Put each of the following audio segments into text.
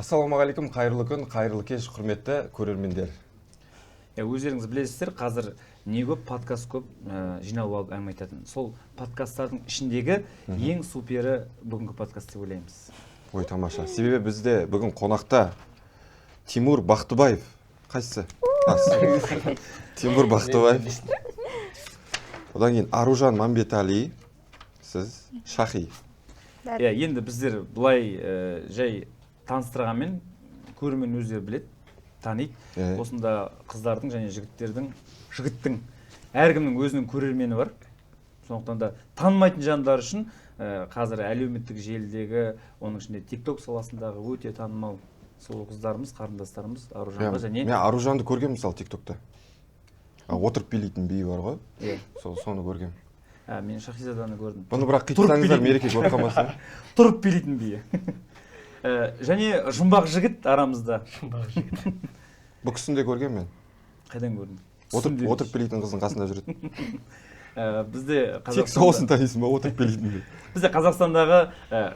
Ассалаумағалейкум, қайырлы күн, қайырлы кеш, құрметті көрермендер. Өздеріңіз білесіздер, қазір не көп, подкаст көп жиналып алып әңгіме айтатын. Сол подкасттардың ішіндегі ең супері бүгінгі подкаст деп ойлаймыз. Ой, тамаша. Себебі бізде бүгін қонақта Тимур Бақтыбаев. Қайсысы? Тимур Бақтыбаев. Одан кейін Аружан Мамбетали. Сіз Шахи. Енді біздер бұлай жай таныстырғанмен көрермен өздері біледі, таниды. Осында қыздардың және жігіттің әркімнің өзінің көрермені бар. Сондықтан да танымайтын жандар үшін қазір әлеуметтік желідегі, оның ішінде TikTok саласындағы өте танымал сол қыздарымыз, қарындастарымыз Аружанға және... Мен Аружанды көргем мысалы TikTokта. Отырып билейтін биі бар ғой. Соны көргем. Мен Шахизаданы көрдім. Бұны бірақ қитсаңыздар мереке көріп қалмасын. Тұрып билейтін биі. Және жұмбақ жігіт арамызда. Бұл кісінде көргем мен. Қайдан көрдің? Отырып билейтін қыздың қасында жүреді. Бізде тек соғысын танисың ба, отырып билейтін. Бізде Қазақстандағы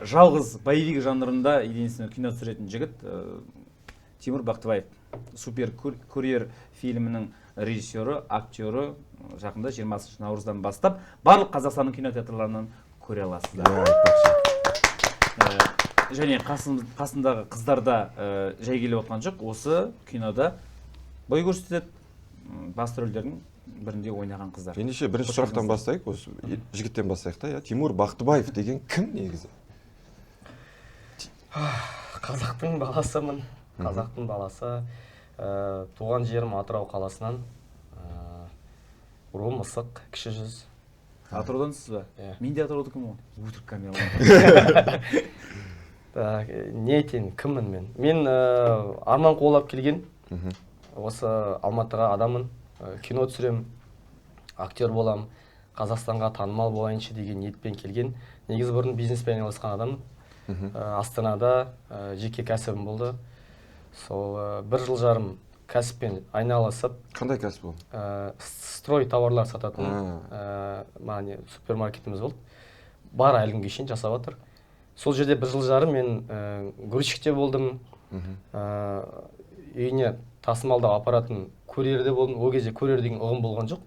жалғыз боевик жанрында единственный кино түсіретін жігіт Тимур Бақтыбаев. Супер курьер фильмінің режиссері, актері, жақында 20 наурыздан бастап барлық Қазақстанның кинотеатрларынан көре аласыздар. Және қасындағы қыздарда жай келіп отқан жоқ, осы кинода бой көрсетеді, басты рөлдердің бірінде ойнаған қыздар. Ендеше бірінші сұрақтан бастайық, осы жігіттен бастайық та, Тимур Бақтыбаев деген кім негізі? Қазақтың баласымын. Қазақтың баласы. Туған жерім Атырау қаласынан. Руым мысық, кіші жүз. Атыраудансыз ба? Мен де Атыраудікім ғой. Өтірік камера. Не айтайын, кіммін мен? Мен арман қуалап келген. Осы Алматыға адамын. Кино түсірем, актер болам, Қазақстанға танымал болайыншы деген ниетпен келген. Негізі бұрын бизнеспен айналысқан адамын. Астанада жеке кәсібім болды. Сол 1 жыл жарым кәсіппен айналысып. Қандай кәсіп ол? Строй товарлар сататын супермаркетіміз болды. Бар әлі күнге шейін жасап отыр. Сол жерде 1 жыл жарым мен грузчикте болдым. Үйіне тасымалдау аппаратын курьерде болдым. Ол кезде курьер деген ұғым болған жоқ.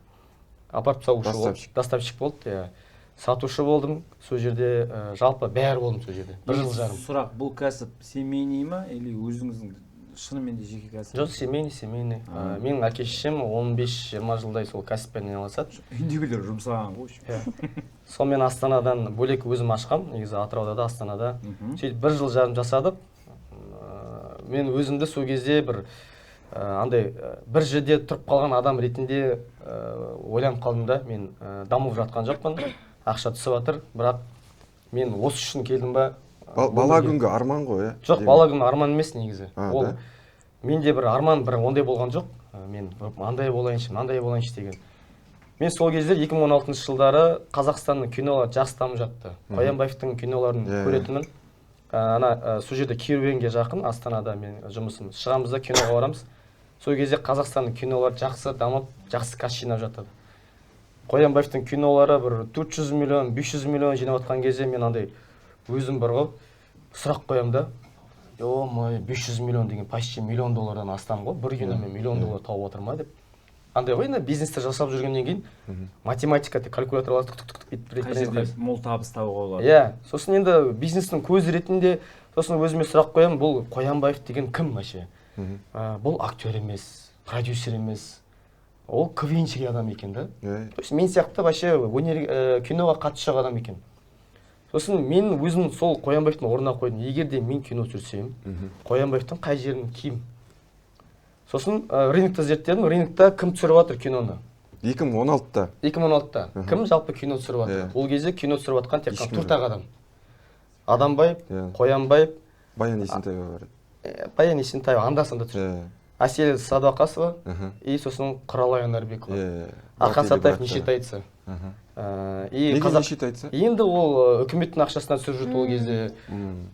Апарып сатушы болды. Доставщик болды. Сатушы болдым. Сол жерде жалпы бәрі болдым сол жерде. 1 жыл жарым. Сұрақ, бұл кәсіп семейный ма или өзіңіздің шынымен де жеке кәсіп? Жоқ, семейный. Менің әке-шешем 15-20 жылдай сол кәсіппен айналысады. Үйдегілер жұмсаған ғой. Сонымен Астанадан бөлек өзім ашқам. Негізі Атырауда да, Астанада. Сөйтіп 1 жыл жарым жасадық. Мен өзімді сол кезде бір бір жерде тұрып қалған адам ретінде ойланып қалдым да. Мен дамып жатқан жоқпын. Ақша түсіп жатыр, бірақ мен осы үшін келдім ба? Бала күнгі арман ғой, Жоқ, бала күнгі арман емес негізі. Ол менде бір арман бір ондай болған жоқ. Мен андай болайыншы деген. Мен сол кезде 2016 жылдары Қазақстанның кинолары жақсы дамып жатты. Қоянбаевтың киноларын көретінмін. Сол жерде Керуенге жақын, Астанада мен жұмысым. Шығамыз да киноға барамыз. Сол кезде Қазақстанның кинолары жақсы дамып, жақсы касс жинап жатады. Қоянбаевтың кинолары бір 400 миллион, 500 миллион жинап отқан кезде мен андай өзім бір ғой сұрақ қоям да. 500 миллион деген почти $1 миллион астам ғой. Бір киномен $1 миллион тауып отыр ма деп. Андай ғой, бизнесте жасап жүргеннен кейін математикада калькуляторлар қай жерде мол табыс табуға болады. Сосын енді бизнестің көзі ретінде сосын өзіме сұрақ қоям, бұл Қоянбаев деген кім вообще? Бұл актер емес, продюсер емес. Ол КВНші адам екен да. То есть мен сияқты вообще киноға қатысы жоқ адам екен. Сосын мен өзім сол Қоянбаевтың орнына қойдым. Егер де мен кино түсірсем, Қоянбаевтың қай жерін киім? Сосын рынокта зерттедім. Рынокта кім түсіріп жатыр киноны? 2016-та. 2016-та. Кім жалпы кино түсіріп жатыр? Ол кезде кино түсіріп жатқан тек қана 4 адам. Адамбаев, Қоянбаев, Баян Есентаева бар. Баян Есентаева анда-санда түсірді. Әсел Садуақасова и сосын Құралай Анарбекова. Ақан Сатаев нешет айтса. Неге нешет айтса? Енді ол үкіметтің ақшасынан түсіріп жүрді ол кезде.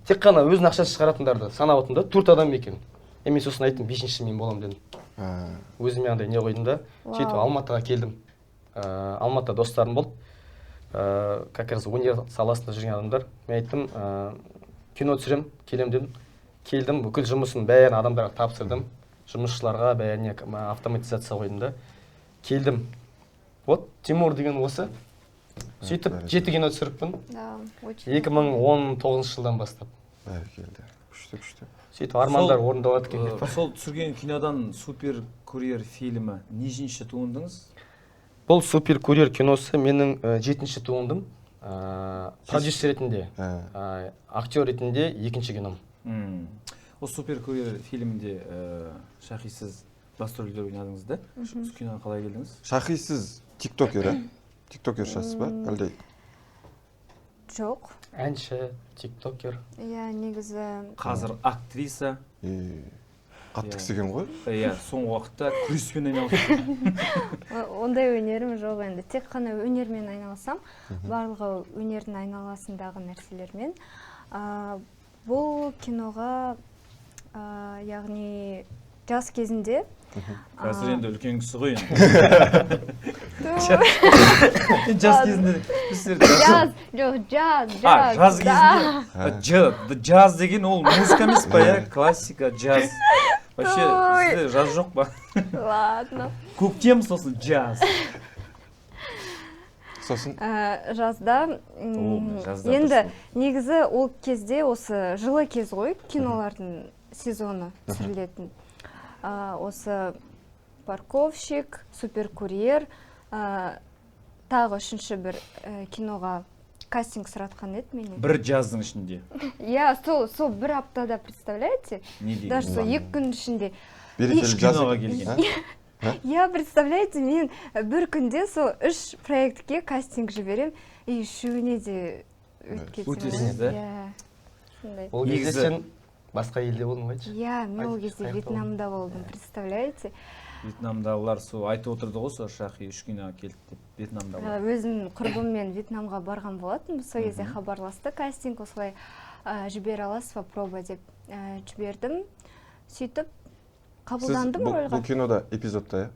Тек қана өзінің ақшасын шығаратындарды санап отырмын да, 4 адам екен. Мен сосын айттым, 5-ші мен болам дедім. Өзіме андай не қойдым да. Сөйтіп Алматыға келдім. Алматыда достарым болды. Как раз өнер саласында жүрген адамдар. Мен айттым, кино түсірем, келем дедім. келдім, бүкіл жұмысын бәрін адамдарға тапсырдым. Жұмысшыларға бәріне автоматизация қойдым да. Келдім. Вот Тимур деген осы. Сөйтіп 7 кино түсіріппін. Да, очень. 2019 жылдан бастап. Бәрекелді. Күшті. Сөйтіп армандар орындалады екен деп. Сол түсірген кинодан Супер курьер фильмі нешінші туындыңыз? Бұл Супер курьер киносы менің 7-ші туындым. Продюсер ретінде, актер ретінде 2-ші кином. Ол Супер курьер фильмінде Шахи сіз басты рөлдер ойнадыңыз да? Киноға қалай келдіңіз? Шахи сіз тиктокер, тиктокершасыз ба? Әлде? Жоқ. Әнші, тиктокер. Иә, негізі. Қазір актриса. Қатты кісіген ғой? Иә, соңғы уақытта күреспен айналысып. Ондай өнерім жоқ енді. Тек қана өнермен айналысам. Барлығы өнердің айналасындағы нәрселермен. Бұл киноға, яғни жас кезінде. Қазір енді үлкен кісі ғой енді. Жас кезінде. Жаз, жоқ, жаз. Жаз кезінде. Жаз деген ол музыка емес па, иә? Классика, жаз. Вообще, сізде жаз жоқ па? Ладно. Көктем сосын жаз. Сосын? Жазда. Енді негізі ол кезде осы жылы кез ғой кинолардың сезоны түсірілетін. Осы парковщик, суперкурьер, тағы үшінші бір киноға кастинг сұратқан еді менен. Бір жаздың ішінде. Иә, сол бір аптада, представляете? Не дейін? Даже сол 2 күн ішінде. Үш киноға келген. Я, представляете, мен бір күнде сол 3 проектке кастинг жіберем, и үшеуіне де өтіп өтесіз, да? Ол кезде сен басқа елде болдың ғой? Иә, мен ол кезде Вьетнамда болдым, представляете? Вьетнамдағылар сол айтып отырды ғой, сол Шахи 3 киноға келді деп, Вьетнамда болды. Өзім құрбыммен Вьетнамға барған болатын, сол кезде хабарласты, кастинг осылай жібере аласыз, попробуй деп жібердім. Сөйтіп қабылдандым рөлға. Бұл кинода эпизодта,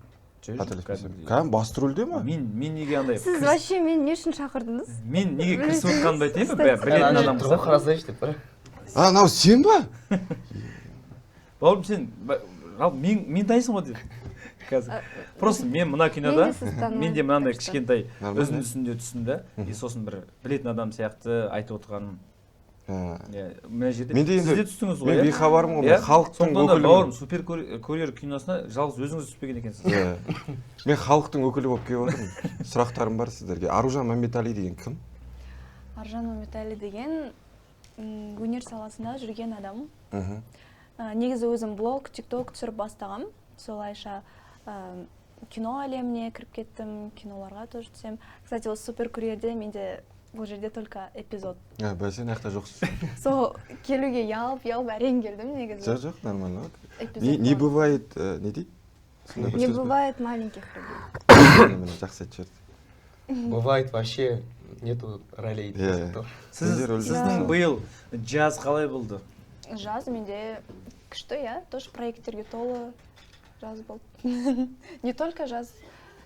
Кәдім басты рөлде ма? Мен неге андай... Сіз вообще мен не үшін шақырдыңыз? Мен неге кірісіп отқанымды айтайын ба? Білетін адам болса. Қарасайшы деп, бір. Нау сен ба? Бауырым, сен... Мен тайсың ғой деп. Қазір. Просто мен мына кинода, менде мынандай кішкентай үзіндісінде түсінді. И сосын бір білетін адам сияқты айтып отырғаным. Мына жерде сізде түстіңіз ғой. Мен бейхабарым ғой, халықтың өкілі. Бауырым, Супер курьер киносына жалғыз өзіңіз түспеген екенсіз. Мен халықтың өкілі болып келіп отырмын. Сұрақтарым бар сіздерге. Аружан Мәмбетәлі деген кім? Аружан Мәмбетәлі деген өнер саласында жүрген адам. Негізі өзім блог, тикток түсіріп бастағам. Солайша кино әлеміне кіріп кеттім, киноларға тоже түсем. Кстати, осы Супер курьерде менде бұл жерде только эпизод. Бәсен аяқта жоқсыз. Сол келуге ялып әрең келдім негізі. Жоқ, нормально. Не бывает, не дейді? Не бывает маленьких ролей. Жақсы айтып жіберді. Бывает вообще нету ролей. Сіздің биыл жаз қалай болды? Жаз менде күшті, иә, тоже проекттерге толы жаз болды. Не только жаз,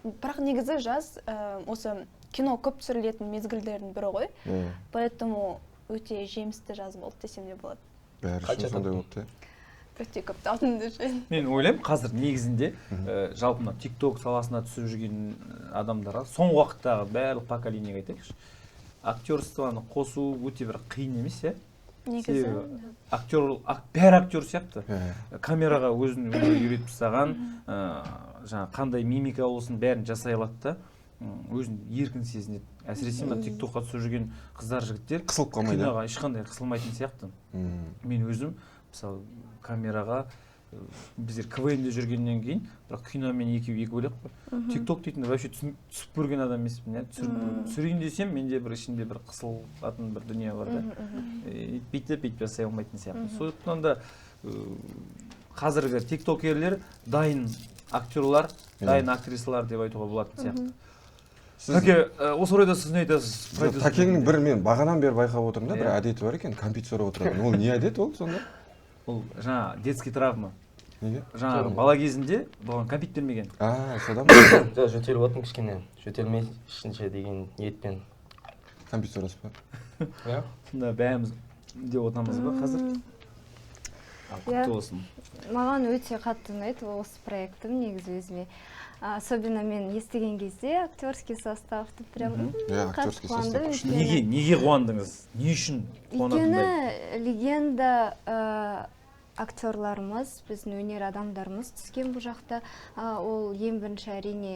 бірақ негізі жаз осы кино көп түсірілетін мезгілдердің бірі ғой. Поэтому өте жемісті жаз болды десем де болады. Бәрі сондай болды. Өте көп таудым дешен. Мен ойлаймын, қазір негізінде жалпы мына тикток саласына түсіп жүрген адамдарға соңғы уақыттағы барлық поколениеге айтайықшы. Актерствоны қосу өте бір қиын емес, иә? Негізі. Бәрі актер сияқты. Камераға өзін үйретіп тастаған, жаңа қандай мимика болсын бәрін жасай алады да, өзін еркін сезінеді. Әсіресе мына тиктокқа түсіп жүрген қыздар, жігіттер қысылып қалмайды. Киноға ешқандай қысылмайтын сияқты. Мен өзім мысалы камераға біздер КВНде жүргеннен кейін, бірақ киномен екі бөлек қой. Тикток дейтін вообще түсіп көрген адам емеспін. Түсірейін десем, менде бір ішінде бір қысылатын бір дүние бар да. Бүйтіп жасай алмайтын сияқты. Сондықтан да қазіргі тиктокерлер дайын актерлар, дайын актрисалар деп айтуға болатын сияқты. Тәке, осы орайда сіз не айтасыз? Тәкеңнің бір мен бағадан бері байқап отырмын да, бір әдеті бар екен, компьютер сұрап отырады. Ол не әдет ол сонда? Ол жаңа детский травма. Неге? Жаңа бала кезінде бұған компьютер бермеген. Содан ба? Жоқ, жөтеліп отырмын кішкене. Жөтелмей ішінше деген ниетпен. Компьютер сұрасыз ба? Иә. Сонда бәріміз деп отырмыз ба қазір? құтты болсын. Маған өте қатты ұнайды осы проектім негізі өзіме. Особенно мен естіген кезде актерский составты прям қатты қуандым. Неге қуандыңыз? Не үшін қуанатындай? Өйткені легенда актерларымыз, біздің өнер адамдарымыз түскен бұл жақта. Ол ең бірінші әрине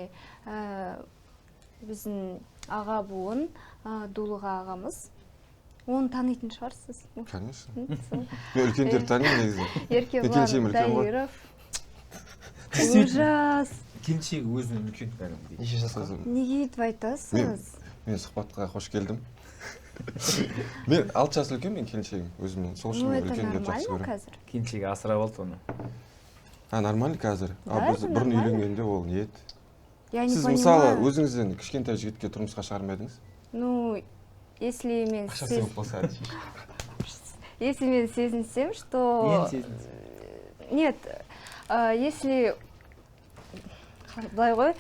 біздің аға буын, Дулыға ағамыз. Оны танитын шығарсыз. Конечно. Мен үлкендер танимын негізі. Еркебұлан Дайыров. Ужас. Келіншегі өзінен үлкен кәдімгідей. Неше жасқа? Неге өйтіп айтасыз? Мен сұхбатқа қош келдім. Мен 6 жас үлкен, мен келіншегім өзімнен. Сол үшін мен үлкендерді жақсы көремін. Қазір. Келіншегі асырап алды оны. Нормально қазір. Біз бұрын үйленгенде ол не еді? Сіз Сіз мысалы өзіңізден кішкентай жігітке тұрмысқа шығармадыңыз? Ну, если мен Ақшасы көп болса. если мен сезінсем, что... Нет, если... Былай ғой,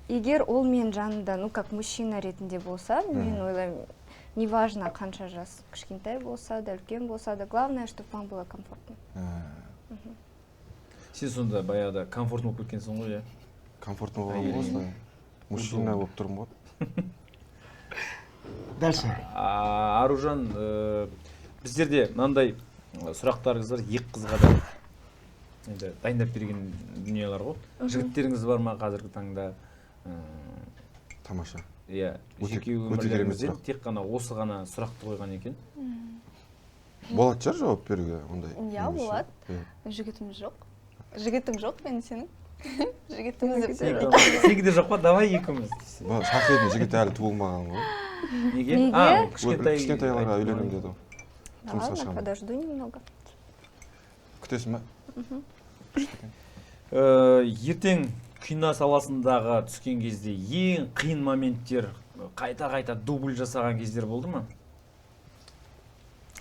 егер ол мен жанымда, ну, как мужчина ретінде болса, мен ойлаймын, неважно қанша жас, кішкентай болса да, үлкен болса да, главное, чтобы вам было комфортно. Сен сонда баяғыда комфортно болып кеткенсің ғой, Комфортно болған болса, мужчина болып тұрмын ғой. Дальше. Аружан, біздерде мынандай сұрақтарыңыз бар, екі қызға да енді дайындап берген дүниелер ғой. Жігіттеріңіз бар ма қазіргі таңда? Тамаша. Иә, жеке өмірлеріңізде тек қана осы ғана сұрақты қойған екен. Болады шығар жауап беруге ондай? Иә, болады. Жігітім жоқ. Жігітім жоқ, мен сенің. Жігітіміз деп сөйлейді. Сенікі де жоқ па? Давай екеуміз. Шахидың жігіті әлі туылмаған ғой. Неге? Кішкентайларға үйленем деді ғой. Ладно, подожду немного. Күтесің ба? Ертең кино саласындағы түскен кезде ең қиын моменттер, қайта-қайта дубль жасаған кездер болды ма?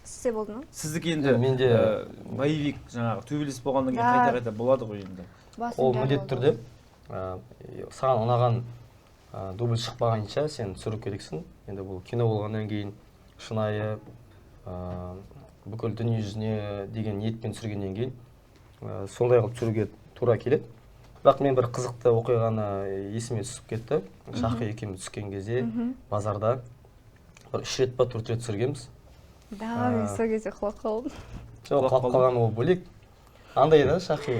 Сізде болды ма? Сіздікі енді боевик жаңағы төбелес болғаннан кейін қайта-қайта болады ғой енді. Ол міндетті түрде саған ұнаған дубль шықпағанша сен түсіру керексің. Енді бұл кино болғаннан кейін шынайы бүкіл дүние жүзіне деген ниетпен түсіргеннен кейін сондай қылып түсіруге тура келеді. Бірақ мен бір қызықты оқиғаны есіме түсіп кетті. Шахи екеуміз түскен кезде базарда бір 3 рет па 4 рет түсіргенбіз. Да, мен сол кезде құлап қалдым. Жоқ, құлап қалған ол бөлек. Андай да Шахи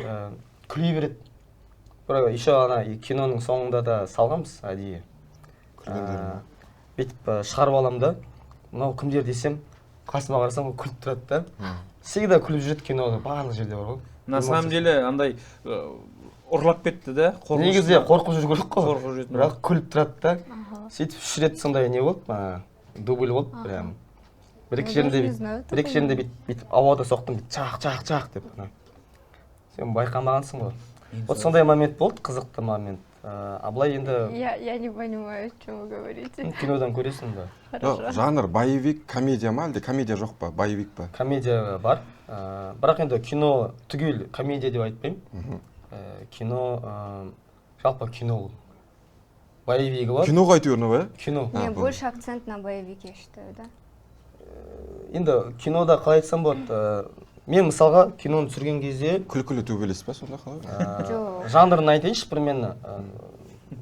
күле береді. Бірақ еще ана киноның соңында да салғанбыз әдейі. Бүйтіп шығарып аламын да, мынау кімдер десем, қасыма қарасам күліп тұрады да. Всегда күліп жүреді кинода, барлық жерде бар ғой. На самом деле андай ұрлап кетті да. Негізде қорқып жүру керек қой. Қорқып жүретін. Бірақ күліп тұрады да. Сөйтіп 3 рет сондай не болды, дубль болды прям. Бір-екі жерінде бүйтіп ауада соқтым, чақ деп. Сен байқамағансың ғой. Вот сондай момент болды, қызықты момент. А былай енді... Я не понимаю, о чем вы говорите. Кинодан көресің да. Жанр боевик, комедия ма, әлде комедия жоқ па, боевик па? Комедия бар. Бірақ енді кино түгел комедия деп айтпаймын. Кино, жалпы кино. Боевигі бар. Кино қайту өрні ба? Кино. Мен больше акцент на боевике считаю, да? Енді кинода қалай айтсам болады, мен мысалға киноны түсірген кезде... Күлкілі төбелес па, сонда қалай? Жанрын айтайыншы примерно.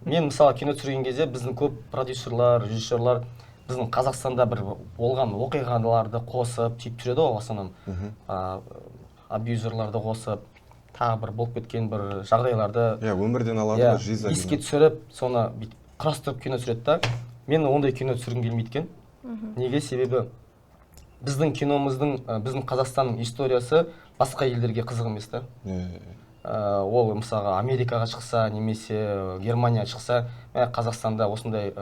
Мен мысалы кино түсірген кезде біздің көп продюсерлар, режиссерлар біздің Қазақстанда бір болған оқиғаларды қосып, сөйтіп түсіреді ғой основном. Абьюзерларды қосып, тағы бір болып кеткен бір жағдайларды... Өмірден алады, жиза. Еске түсіріп, соны құрастырып кино түсіреді да. Мен ондай кино түсіргім келмейді екен. Неге? Себебі біздің киномыздың, біздің Қазақстанның историясы басқа елдерге қызық емес та. Ол мысалға Америкаға шықса, немесе Германияға шықса, Қазақстанда осындай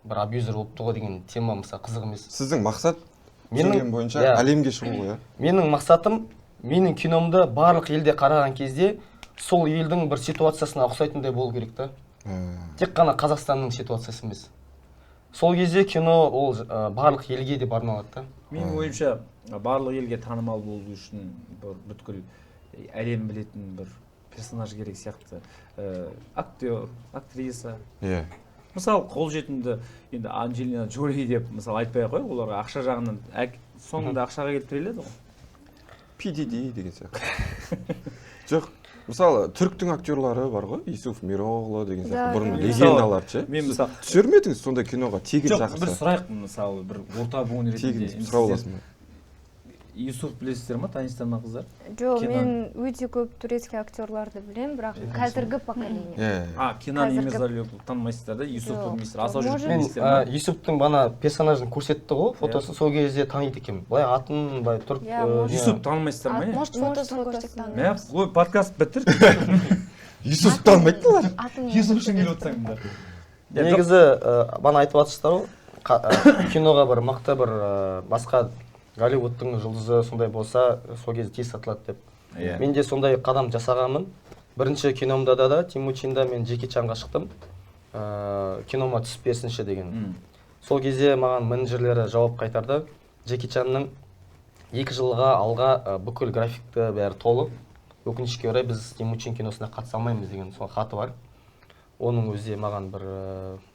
бір абьюзер болып тұғы деген тема мысалы қызық емес. Сіздің мақсат түсірген бойынша әлемге шығу ғой? Менің мақсатым, менің киномды барлық елде қараған кезде сол елдің бір ситуациясына ұқсайтындай болу керек та. Тек қана Қазақстанның ситуациясы емес. Сол кезде кино ол барлық елге деп арналады да. Менің ойымша барлық елге танымал болу үшін бүткіл әлем білетін бір персонаж керек сияқты. Актер, актриса. Мысалы қолжетімді енді Анджелина Джоли деп мысалы айтпай ақ қой, оларға ақша жағынан соңында ақшаға келіп тіреледі ғой. PDD деген сияқты. Жоқ, мысалы түріктің актерлары бар ғой, Исуф Мироғлы деген сияқты бұрын легендалар ше. Мен мысалы түсірмедіңіз сондай киноға тегін жоқ, бір шақырса? сұрайық мысалы бір орта буын ретінде. Тегін сұрап аласың ба? Юсуф білесіздер ма, танисыздар ма қыздар? Жоқ, Кенан. мен өте көп турецкий актерларды білем, бірақ қазіргі поколение. Кенан Қазіргі- Имирзалиевті танымайсыздар да, Юсуф Жоқ, білмейсіздер. Асау жігіт может- мен білмейсіздер ма? Юсуптың бана персонажын көрсетті ғой, фотосын сол кезде таниды екенмін. Былай атын былай тұрып. Иә, может. Юсуф танымайсыздар ма? Может, фотосын көрсек Мә, ой, подкаст бітір. Юсуф танымайтындар. Юсуф үшін келіп отырсаңдар. Негізі бана айтып жатырсыздар ғой, киноға бір мықты бір басқа Голливудтың жұлдызы сондай болса, сол кезде тез сатылады деп. Мен де сондай қадам жасағанмын. Бірінші киномда да Тимучинда мен Джеки Чанға шықтым. Кинома түсіп берсінші деген. Сол кезде маған менеджерлері жауап қайтарды. Джеки Чанның 2 жылға алға бүкіл графикті бәрі толы. Өкінішке орай біз Тимучин киносына қатыса алмаймыз деген сол хаты бар. Оның өзі маған бір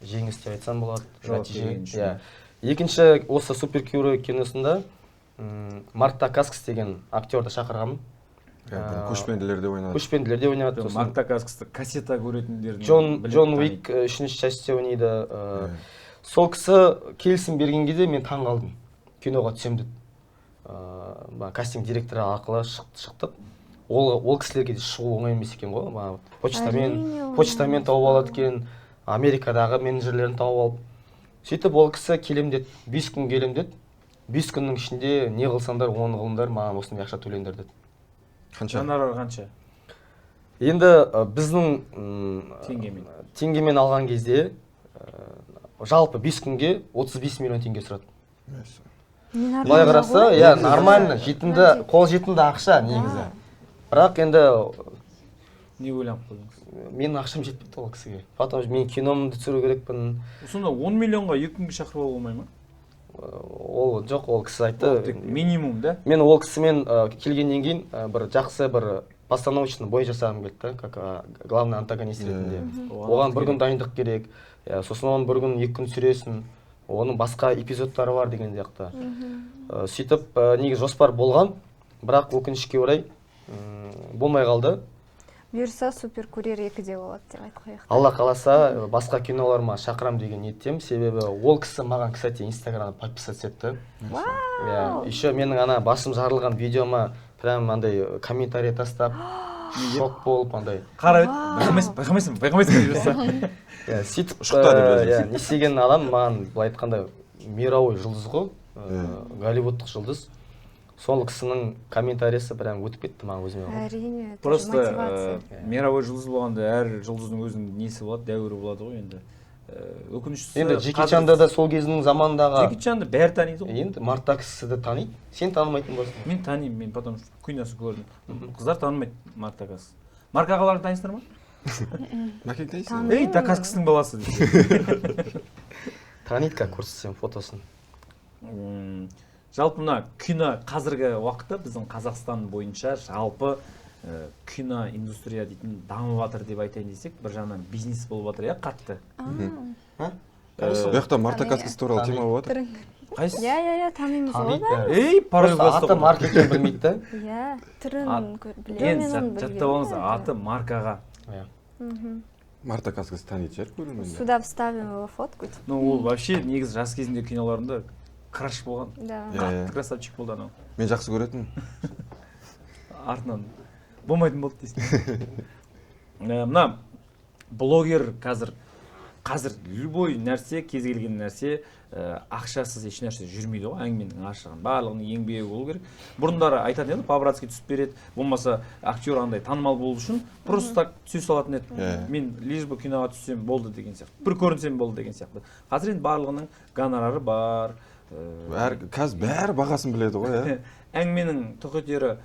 жеңіс деп айтсам болады. Иә. Екінші осы Суперкюро киносында Марта Каскс деген актерді шақырғанмын. Көшпенділерде ойнады. Көшпенділерде ойнады. Марта Касксты кассета көретіндердің Джон Уик 3-ші частьте ойнайды. Сол кісі келісім берген кезде мен таң қалдым. Киноға түсем деді. Кастинг директоры арқылы шықтық. Ол кісілерге шығу оңай емес екен ғой. Почтамен тауып алады екен. Америкадағы менеджерлерін тауып алып. Сөйтіп ол кісі келем деді. 5 күн келем деді. 5 күннің ішінде не қылсаңдар, оны қылыңдар, маған осындай ақша төлеңдер деді. Қанша? Гонорар қанша? Енді біздің теңгемен алған кезде жалпы 5 күнге 35 миллион теңге сұрады. Былай қараса, иә, нормально, қол жетімді ақша негізі. Бірақ енді не ойланып қойдыңыз? Менің ақшам жетпепті ол кісіге. Потом мен киномды түсіру керекпін. Сонда 10 миллионға 2 күнге шақыруға болмай ма? Ол жоқ, ол кісі айтты. Минимум да? Мен ол кісімен келгеннен кейін бір жақсы бір постановочный бой жасағым келді, как главный антагонист ретінде. Оған бір күн дайындық керек. Сосын оны бір күн 2 күн сүресін. Оның басқа эпизодтары бар деген сияқты. Сөйтіп негізі жоспар болған, бірақ өкінішке орай болмай қалды. Бұйырса Суперкурьер 2-де болады деп айтып қояйық. Алла қаласа басқа киноларыма шақырам деген ниеттемін, себебі ол кісі маған, кстати, Инстаграмда подписаться етті. Вау! Еще менің ана басым жарылған видеома прям андай комментарий тастап, шок болып андай. Қарап, байқамайсың. Сөйтіп не істеген адам маған былай айтқанда мировой жұлдыз ғой, голливудтық жұлдыз. Сол кісінің комментариясы прям өтіп кетті маған өзіме. Әрине, просто мировой жұлдыз болғанда әр жұлдыздың өзінің несі болады, дәуірі болады ғой енді. Өкініштісі... Енді Джеки Чанды да сол кезінің замандағы... Джеки Чанды бәрі таниды ғой. Енді Марта кісіді таниды. Сен танымайтын болсын. Мен танимын, мен потом киносын көрдім. Қыздар танымайды Марта Кас. Марка ағаларын танисыңдар ма? Мәкең танисың? Ей, Каскстың баласы дейді. Таниды, как көрсетсем фотосын. Жалпы мына кино қазіргі уақытта біздің Қазақстан бойынша жалпы кино индустрия дейтін дамып жатыр деп айтайын десек, бір жағынан бизнес болып жатыр, иә, қатты. Бұл жақта Марта Каскс туралы тема болып жатыр. Қайсысы? Иә, танымыз ғой да. Ей, паровоз аты марка екенін білмейді да. Иә, түрін білемін. Енді жаттап алыңыз, аты маркаға. Марта Каскс таниды жер көрермендер. Сюда вставим его фотку. Ну, ол вообще негізі жас кезінде киноларында краш болған. Да. Красавчик болды анау. Мен жақсы көретінмін. Артынан болмайтын болды дейсің. Мына блогер қазір любой нәрсе, кез келген нәрсе ақшасыз еш нәрсе жүрмейді ғой, әңгіменің ашығын. Барлығының еңбегі болу керек. Бұрындары айтатын еді, папарацци түсіп береді, болмаса актер андай танымал болу үшін просто так түсе салатын еді. Мен лишь бы киноға түссем болды деген сияқты. Бір көрінсем болды деген сияқты. Қазір енді барлығының гонорары бар. Қазір бәрі бағасын біледі ғой, иә. Әңгіменің тұқытері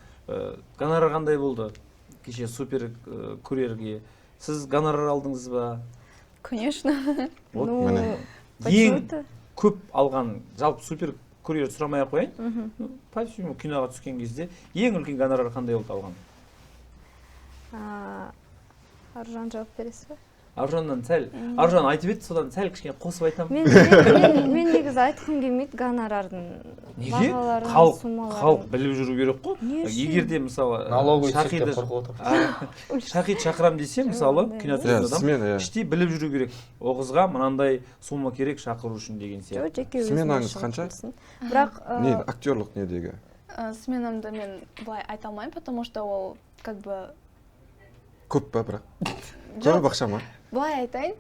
гонорар қандай болды? Кеше супер курьерге. Сіз гонорар алдыңыз ба? Конечно. Ең көп алған, жалпы супер курьер сұрамай ақ қояйын. Почему киноға түскен кезде ең үлкен гонорар қандай болды алған? Аржан жауап бересіз бе? Аружаннан сәл, Аружан айтып еді, содан сәл кішкене қосып айтамын. Мен негізі айтқым келмейді гонорардың Неге? бағаларын, Халық суммаларын. біліп жүру керек қой. Не үшін? Егер де мысалы Налоговый есептеп қорқып отыр. Шахид шақырам десе, мысалы, кинотеатрдан смена, іштей біліп жүру керек. О қызға мынандай сумма керек шақыру үшін деген сияқты. Жеке Сменаңыз қанша? Бірақ Не, актерлық недегі? Сменамды мен былай айта алмаймын, потому что ол как бы Көп па бірақ? Көп ақша ма? былай айтайын.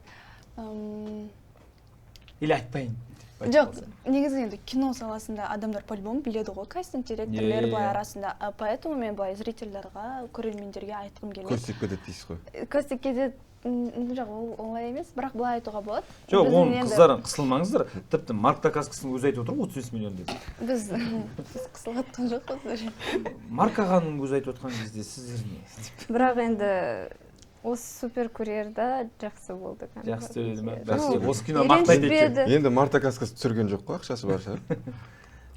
Или айтпайын. Жоқ, негізі енді кино саласында адамдар по-любому біледі ғой, кастинг директорлер былай арасында. Поэтому мен былай зрительдерға, көрермендерге айтқым келеді. Көстек кетеді дейсіз ғой. Көстек кетеді, жоқ, ол оңай емес, бірақ былай айтуға болады. Жоқ, оның қыздар қысылмаңыздар. Тіпті Марк Дакаскостың өзі айтып отыр, 35 миллион деді. Біз қысылатын жоқпыз. Марк ағаның өзі айтып отқан кезде сіздер не? бірақ енді осы супер курьерда жақсы болды. Жақсы төледі ма? Бәсе, осы кино мақтайды екен. Енді Марта Каскас түсірген жоқ қой, ақшасы бар шығар.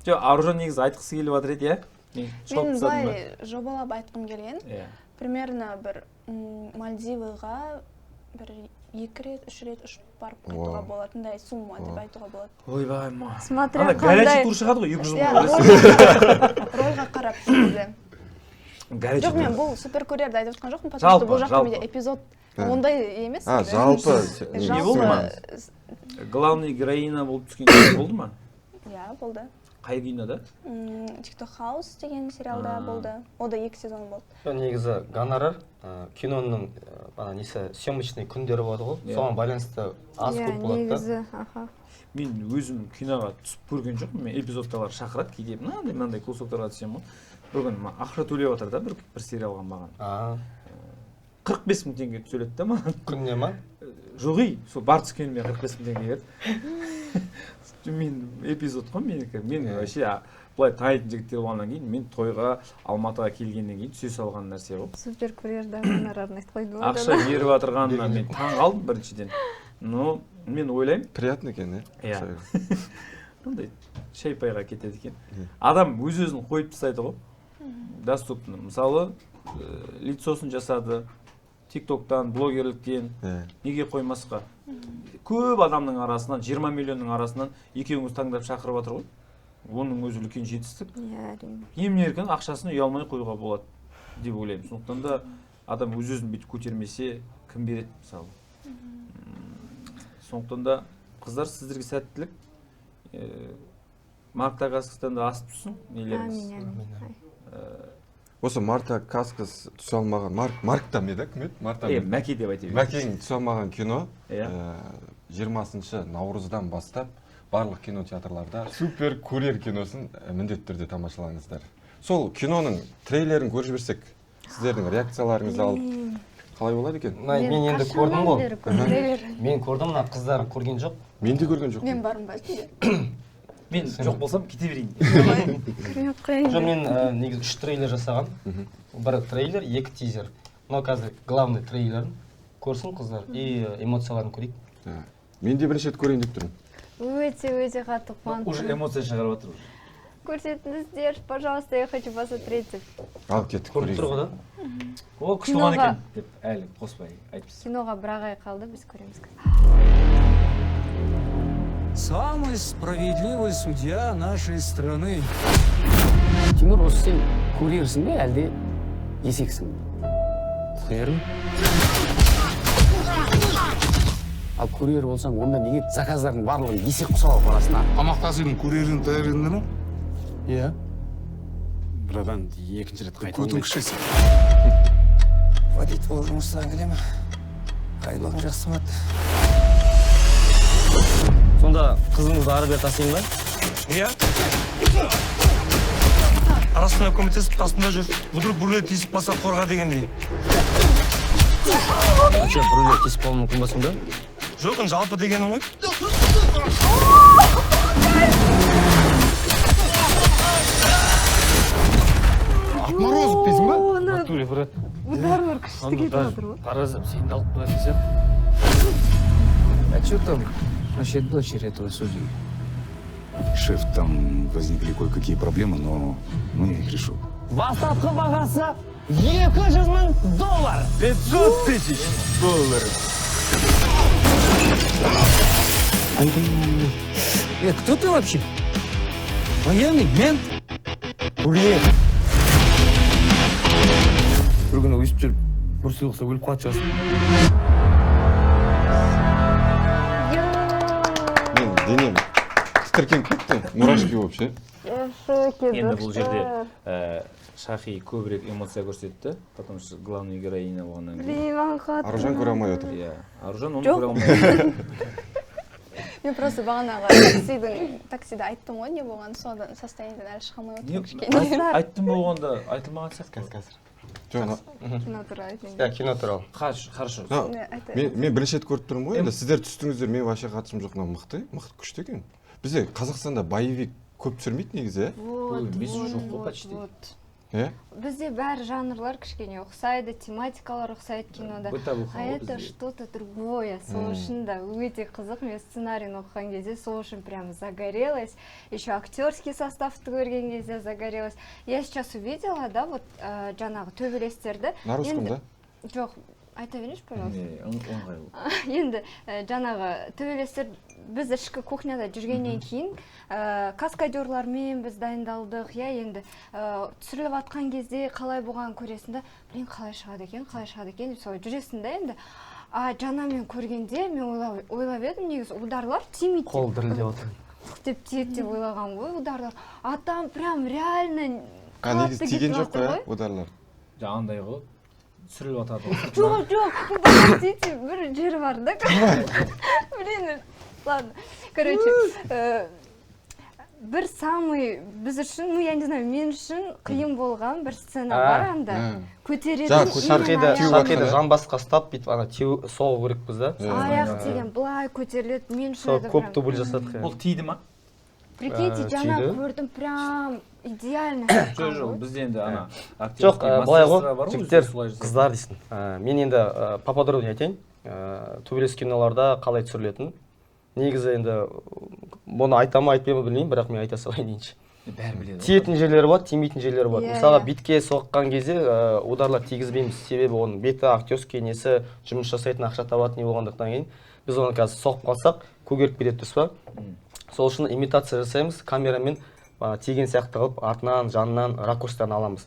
Жоқ, Аружан негізі айтқысы келіп жатыр еді, иә? Мен былай жобалап айтқым келген. Иә. Примерно бір Мальдивыға бір 2 рет, 3 рет ұшып барып қайтуға болатындай сумма деп айтуға болады. Ойбай ма. Смотря Ана горячий тур шығады ғой, 200 мың. Рольға қарап негізі. Жоқ, мен бұл супер курьерді айтып отқан жоқпын, потому что бұл жақта менде эпизод ондай емес. Жалпы не болды ма? Главный героиня болып түскен кино болды ма? Иә, болды. Қай кинода? TikTok House деген сериалда болды. Ода 2 сезон болды. Негізі гонорар киноның несі съемочный күндері болады ғой. Соған байланысты аз көп болады да. Негізі, аха. Мен өзім киноға түсіп көрген жоқпын. Мен эпизодталар шақырады, кейде мынандай кусоктарға түсемін ғой. Бүгін ақша төлеп жатыр да бір сериалға маған. 45 мың теңге төледі да маған. Күніне ма? Жоғи, сол бар түскеніме 45 мың теңге берді. Мен эпизод қой менікі. Мен вообще былай танитын жігіттер болғаннан кейін мен тойға Алматыға келгеннен кейін түсе салған нәрсе ғой. Супер курьерда гонорарын айтып қойды. Ақша беріп жатырғанына мен таң қалдым біріншіден. Но мен ойлаймын. Приятно екен, иә? Мындай шайпайға кетеді екен. Адам өз-өзін қойып тастайды ғой. Доступны. Мысалы, лицосын жасады, тиктоктан, блогерліктен, неге қоймасқа? Көп адамның арасынан, 20 миллионның арасынан екеуіңіз таңдап шақырып жатыр ғой. Оның өзі үлкен жетістік. Емін-еркін ақшасын үй алмай қоюға болады деп ойлаймын. Сондықтан да адам өз-өзін бүйтіп көтермесе, кім береді мысалы. Сондықтан да қыздар сіздерге сәттілік. Марк Дакаскостан да асып түсін, нелеріңіз. Осы Марта Каскас түсе алмаған, Маркта ме да, кім еді? Мәке деп айтып. Мәкең түсе алмаған кино 20 наурыздан бастап барлық кинотеатрларда супер курьер киносын міндетті түрде тамашалаңыздар. Сол киноның трейлерін көріп жіберсек, сіздердің реакцияларыңызды алып, қалай болады екен? Мен енді көрдім ғой. Мен көрдім, мына қыздарын көрген жоқ. Мен де көрген жоқ. Мен барым ба? Мен жоқ болсам кете берейін. Жоқ, мен негізі 3 трейлер жасаған. Бір трейлер, 2 тизер. Но қазір главный трейлерін көрсін қыздар и эмоцияларын көрейік. Мен де бірінші рет көрейін деп тұрмын. Өте қатты қуандым. Уже эмоция шығарып жатыр. Көрсетіңіздер, пожалуйста, я хочу посмотреть. Ал кеттік көріп тұр ғой да? О, күшті болған екен деп әлі қоспай айтыпсыз. Киноға бір ай қалды, біз көреміз. Самый справедливый судья нашей страны. Тимур, осы сен курьерсің бе, әлде есексің бе? Курьерім? Ал курьер болсаң, онда неге заказдардың барлығын есек құсалап барасың? Тамақтасудың курьерін тәрінді ма? Иә. Бұрадан екінші рет қайта Көтің кішісі. Водить ол жұмыстан келе ме? Қайдылығын жақсы бады. Сонда қызыңызды ары бері тасайын ба? Иә. Арасында көмектесіп қасында жүр. Бұдыр бүріле тесіп баса қорға дегендей. Қанша бүріле тесіп қалу мүмкін басың да? Жоқын жалпы дегенім ғой. Отморозов дейсің ба? Натуре, брат. Ударлар күшті кетіп жатыр ғой. Қаразып, сені де алып қоятын сияқты. А что там насчет дочери этого судьи? Шеф, там возникли кое-какие проблемы, но мы их решим. Бастапқы бағасы $200 000. 500 000 долларов. Кто ты вообще? Военный? Мент? Курьер. Bir күні өйстіп жүріп бір сұйылса өліп қалады шығарсың. Мен денем тітіркеніп кетті, мурашки вообще. Енді бұл жерде Шахи көбірек эмоция көрсетті, потому что главный героиня болғаннан кейін. Аружан көре алмай отыр. Иә, Аружан оны көре алмайды. Мен просто бағанағы таксиде айттым ғой, не болған, содан состояниеден әлі шыға алмай отырмын кішкене. Айттым болғанда айтылмаған сияқты. қазір. Кино туралы айтайын. Иә, кино туралы. Хорошо. Мен бірінші рет көріп тұрмын ғой, енді сіздер түстіңіздер, мен вообще қатысым жоқ, мынау мықты күшті екен. Бізде Қазақстанда боевик көп түсірмейді негізі, Біз жоқ қой почти. иә? Бізде бәрі жанрлар кішкене ұқсайды, тематикалар ұқсайды кинода. Бытовуха А ғой это бізде. что-то другое. Сол үшін да өте қызық. Мен сценарийін оқыған кезде сол үшін прям загорелась. Еще актерский составты көрген кезде загорелась. Я сейчас увидела, да, вот жаңағы төбелестерді. На русском, да? Жоқ, айта беріңізші, пожалуйста. Оңғайлы. Енді жаңағы төбелестер біз ішкі кухняда жүргеннен кейін каскадерлармен біз дайындалдық. Я енді түсіріліп атқан кезде қалай болған көресің да, блин, қалай шығады екен, солай жүресің да енді. Жаңа мен көргенде мен ойлап едім, негізі ударлар тимейді. Қол дірілдеп отыр. Деп тиеді деп ойлаған ғой ударлар. Там прям реально Негізі тиген жоқ қой, ударлар. Андай ғой. Түсіріліп атады. Жоқ, подождите, бір жері бар да. Блин, ладно. Короче, бір самый біз үшін, ну я не знаю, мен үшін қиын болған бір сцена бар анда. Көтеретін Шақиды жамбасқа ұстап, бүйтіп ана соғу керекпіз да. Аяқ деген былай көтеріледі, мен үшін Сол көп дубль жасадық. Ол тиді ма? Прикиньте, жаңа көрдім, прям идеально. Жоқ, бізде енді ана Жоқ, былай ғой, жігіттер, қыздар дейсің. Мен енді поподробнее айтайын. Төбелес киноларда қалай түсірілетін. Негізі енді бұны айтама айтпаймын білмеймін, бірақ мен айта салайын дейінші. Бәрі біледі. Тиетін жерлері бар, тимейтін жерлері бар. Мысалға битке соққан кезде ударлар тигізбейміз. Себебі оның беті, актерский несі, жұмыс жасайтын ақша табатын не болғандықтан кейін біз оны қазір соқып қалсақ, көгеріп кетеді дұрыс па? Сол үшін имитация жасаймыз, камерамен тиген сияқты қылып, артынан, жанынан, ракурстан аламыз.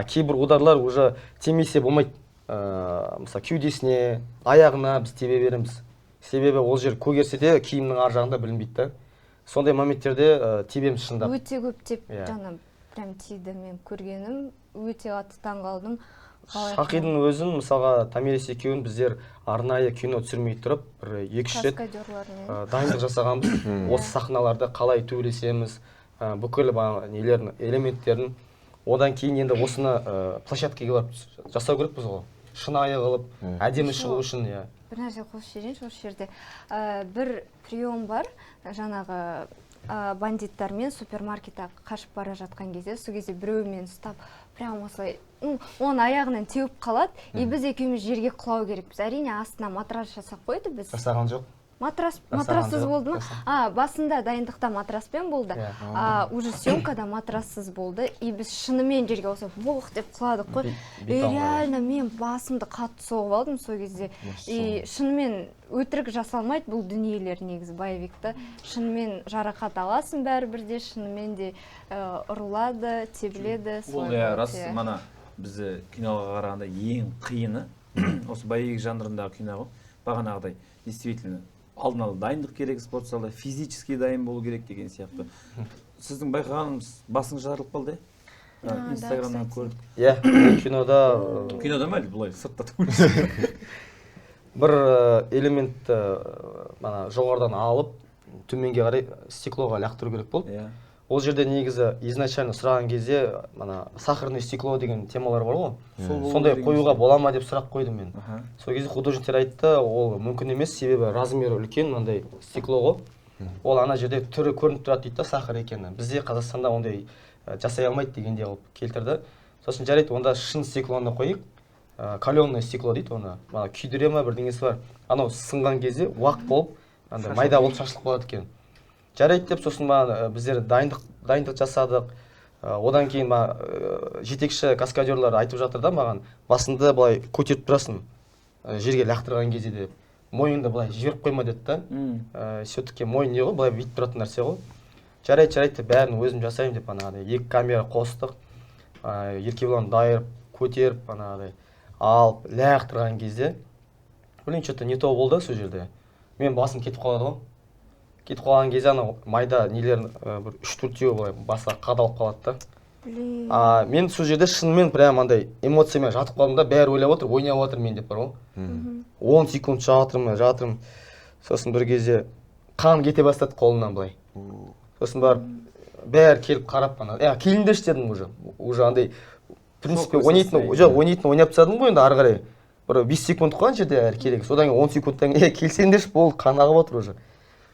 Кейбір ударлар уже тимесе болмайды. Мысалы, кеудесіне, аяғына біз тебе береміз. Себебі ол жер көгерсе де киімнің ар жағында білінбейді да. Сондай моменттерде тебеміз шындап. Өте көп теп жаңа прям тиді, мен көргенім, өте қатты таңғалдым. Шақидың өзін, мысалға, Томирис екеуін біздер арнайы кино түсірмей тұрып, бір 2-3 рет дайындық жасағанбыз. Осы сахналарда қалай төбелесеміз, бүкіл элементтерін. Одан кейін енді осыны площадкаға барып жасау керекпіз ғой. Шынайы қылып, әдемі шығу үшін. Бір нәрсе қосып жіберейінші осы жерде. Бір прием бар, жаңағы бандиттармен супермаркетке қашып бара жатқан кезде, сол кезде біреумен ұстап, прям осылай, оның аяғынан теуіп қалады, и біз екеуміз жерге құлау керекпіз. Әрине астына матрас жасап қойды біз. Жасаған жоқ. Матрассыз болды ма? Басында дайындықта матраспен болды, уже съемкада матрассыз болды, и біз шынымен жерге осы боқ деп құладық қой. Реально мен басымды қатты соғып алдым сол кезде. И шынымен өтірік жасалмайды бұл дүниелер негізі боевикті. Шынымен жарақат аласың бәрібірде, шынымен де ұрылады, тебіледі. Ол рас, мана бізді киноға қарағанда ең қиыны осы боевик жанрындағы кино ғой. Бағанағыдай действительно алдын ала дайындық керек спорт залда, физически дайын болу керек деген сияқты. Сіздің байқағаныңыз басыңыз жарылып қалды, Инстаграмнан көрдік. Иә, кинода... Кинода ма әлі бұлай сыртта көрдік? Бір элементті жоғардан алып, төменге қарай стеклоға лақтыру керек болды. Ол жерде негізі изначально сұраған кезде сахарный стекло деген темалар бар ғой. Сондай қоюға бола ма деп сұрақ қойдым мен. Сол кезде художниктер айтты, ол мүмкін емес, себебі размері үлкен мынандай стекло ғой. Ол ана жерде түрі көрініп тұрады дейді да, сахар екені. Бізде Қазақстанда ондай жасай алмайды дегенде қылып келтірді. Сосын жарайды, онда шын стеклоны қойып, каленое стекло дейді оны. Күйдіре ма бірдеңесі бар. Анау сынған кезде уақ болып, майда болып шашылып қалады екен. Жарайды деп, сосын біздер дайындық жасадық. Одан кейін жетекші каскадерлар айтып жатыр да маған, басында былай көтеріп тұрасың жерге лақтырған кезде деп. мойынды былай жіберіп қойма деді да. Все-таки мойын не ғой, былай бүйтіп тұратын нәрсе ғой. Жарайды деп бәрін өзім жасаймын деп анағыдай 2 камера қостық. Еркебұлан дайырып, көтеріп анағыдай алып, лақтырған кезде блин, что-то не то болды сол жерде. Мен басым кетіп қалады ғой. Кетіп қалған кезде ана майда нелер бір 3-4 былай басқа қадалып қалады да. Мен сол жерде шынымен прям андай эмоциямен жатып қалдым да, бәрі ойлап отыр, ойнап отыр мен деп бар ғой. 10 секунд жатырмын. Сосын бір кезде қан кете бастады қолымнан былай. Сосын барып бәрі келіп қарап ана, келіңдерші дедім уже андай в принципе ойнайтын ойнап тастадым ғой енді ары қарай. Бір 5 секунд қойған жерде әлі керек. Содан кейін 10 секундтан кейін келсеңдерші болды, қан ағып отыр уже.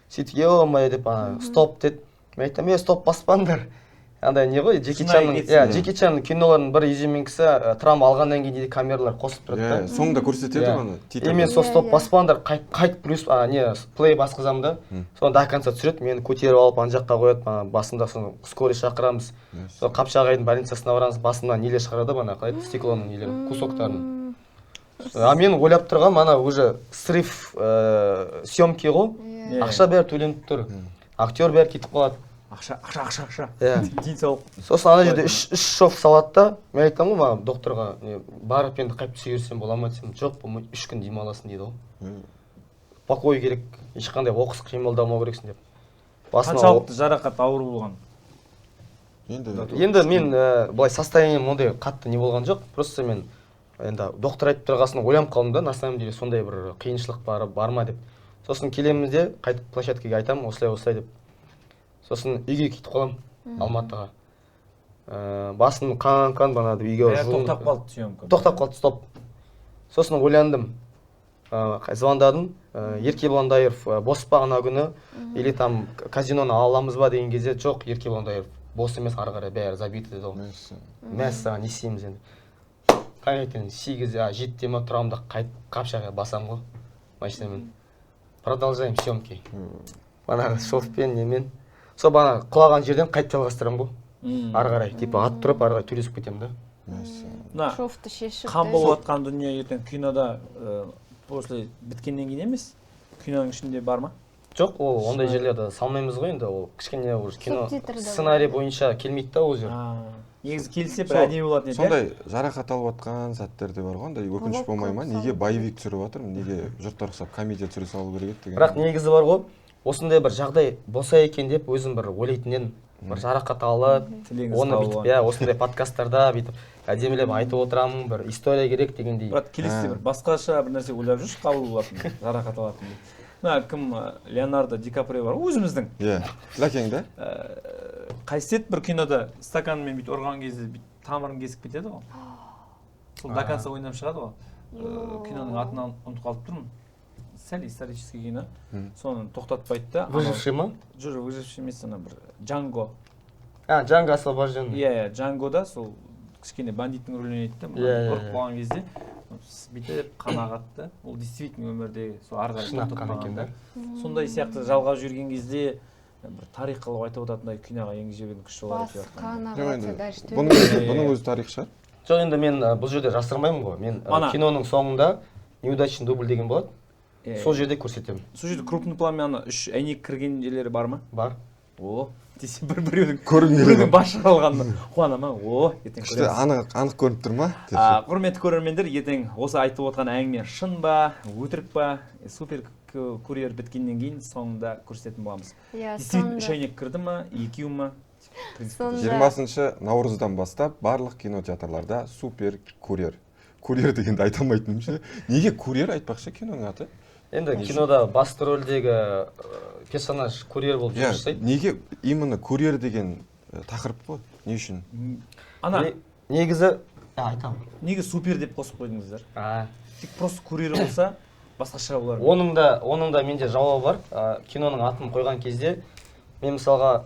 Сөйтіп е-мое деп стоп деді. Мен айттым, стоп баспаңдар. Андай не ғой, Джеки Чанның киноларының бір ежеменкісі травма алғаннан кейін де камералар қосып тұрады да. Соңында көрсетеді оны. Мен сол стоп баспаңдар, қайт плюс плей басқызамын да. Соны до конца түсіреді, мені көтеріп алып ана жаққа қояды, басында соны скорый шақырамыз. Сол Қапшағайдың больницасына барамыз, басымнан нелер шығарады бана, қалай стеклоның нелер, кусоктарын. Мен ойлап тұрғам, ана уже срыв съемки ғой, ақша бәрі төленіп тұр. Актер бәрі кетіп қалады. Ақша. Денсаулық. Сосын ана жерде 3 шов салады да, мен айтам ғой маған докторға, барып енді қайтып түсірсем бола ма десем, жоқ, 3 күн демаласың дейді ғой. Покой керек, ешқандай оқыс қимылдамау керексің деп. Қаншалықты жарақат ауыр болған? Енді мен былай состоянием ондай қатты не болған жоқ, просто мен енді доктор айтып тұрғасын ойланып қалдым да, на самом деле сондай бір қиыншылық бар ма деп. Сосын келеміз де қайтып площадкаға айтамын, осылай деп. Сосын үйге кетіп қалам Алматыға. Басым қан банады үйге жуын. Тоқтап қалды съемка. Тоқтап қалды, стоп. Сосын ойландым. Звондадым. Еркебұлан Дайыров бос па ана күні или там казиноны аламыз ба деген кезде жоқ, Еркебұлан Дайыров бос емес, ары қарай бәрі забиты деді ғой. Мәссаған, не істейміз енді. Таңертең 8-7-те ма тұрамын да қайтып Қапшағайға басам ғой машинамен. Продолжаем съемки. Бана шофпен немен. Сол бана құлаған жерден қайтып жалғастырамын ғой. Ары қарай, типа ат тұрып, ары қарай төлесіп кетемін да. Шофты шешіп. Қан болып жатқан дүние ертең кинода после біткеннен кейін емес, киноның ішінде бар ма? Жоқ, ол ондай жерлерді салмаймыз ғой енді, ол кішкене уже кино сценарий бойынша келмейді да ол жер. Негізі келсе бір әдемі болатын еді. Сондай жарақат алып жатқан сәттерде бар ғой, ондай өкініш болмай ма? Неге боевик түсіріп жатырмын, неге жұрттар ұқсап комедия түсіре салу керек еді деген. Бірақ негізі бар ғой, осындай бір жағдай болса екен деп өзім бір ойлайтын едім. Бір жарақат алып, оны бүйтіп, осындай подкасттарда бүйтіп әдемілеп айтып отырамын, бір история керек дегендей. Бірақ келесіде бір басқаша бір нәрсе ойлап жүрші, қабыл болатын, жарақат алатын дейді. Кім Леонардо Ди Каприо бар, өзіміздің. Ләкең да? Қайсет бір кинода стаканмен бүйтіп ұрған кезде тамырын кесіп кетеді ғой. Сол до конца ойнап шығады ғой. Киноның атын ұмытып қалып тұрмын. Сәл исторический кино. Соны тоқтатпайды да. Выживший ма? Жоқ, выживший емес, ана бір Джанго. Джанго освобожденный. Иә, Джангода сол кішкене бандиттің рөлін ойнайды да. Ұрып қалған кезде бүйтіп қан ағады. Ол действительно өмірде сол ары қарай шынаққан екен да. Сондай сияқты жалғап жүрген кезде бір тарих қылып айтып отыратындай киноға енгізген күш олар деп жатқан. Бұның өзі тарих шығар. Жоқ, енді мен бұл жерде жасырмаймын ғой. Мен киноның соңында неудачный дубль деген болады. Сол жерде көрсетемін. Сол жерде крупный планмен 3 әйнек кірген жерлері бар ма? Бар. Десе біреудің бас шығарылғанына қуанама. Ертең көресіз. Анық көрініп тұр ма? Құрметті көрермендер, ертең осы айтып отырған әңгіме шын ба, өтірік па, супер курьер біткеннен кейін соңында көрсететін боламыз. Действительно 3 әйнек кірді ма, 2 ма? 20 наурыздан бастап барлық кинотеатрларда супер курьер. Курьер дегенді айта алмайтыным ше. Неге курьер айтпақшы киноның аты? Енді кинода басты рөлдегі персонаж курьер болып жұмыс жасайды. Неге именно курьер деген тақырып қой? Не үшін? Негізі айтамын. Неге супер деп қосып қойдыңыздар? Тек просто курьер болса басқаша болар. Оның да менде жауабы бар. Киноның атын қойған кезде мен мысалға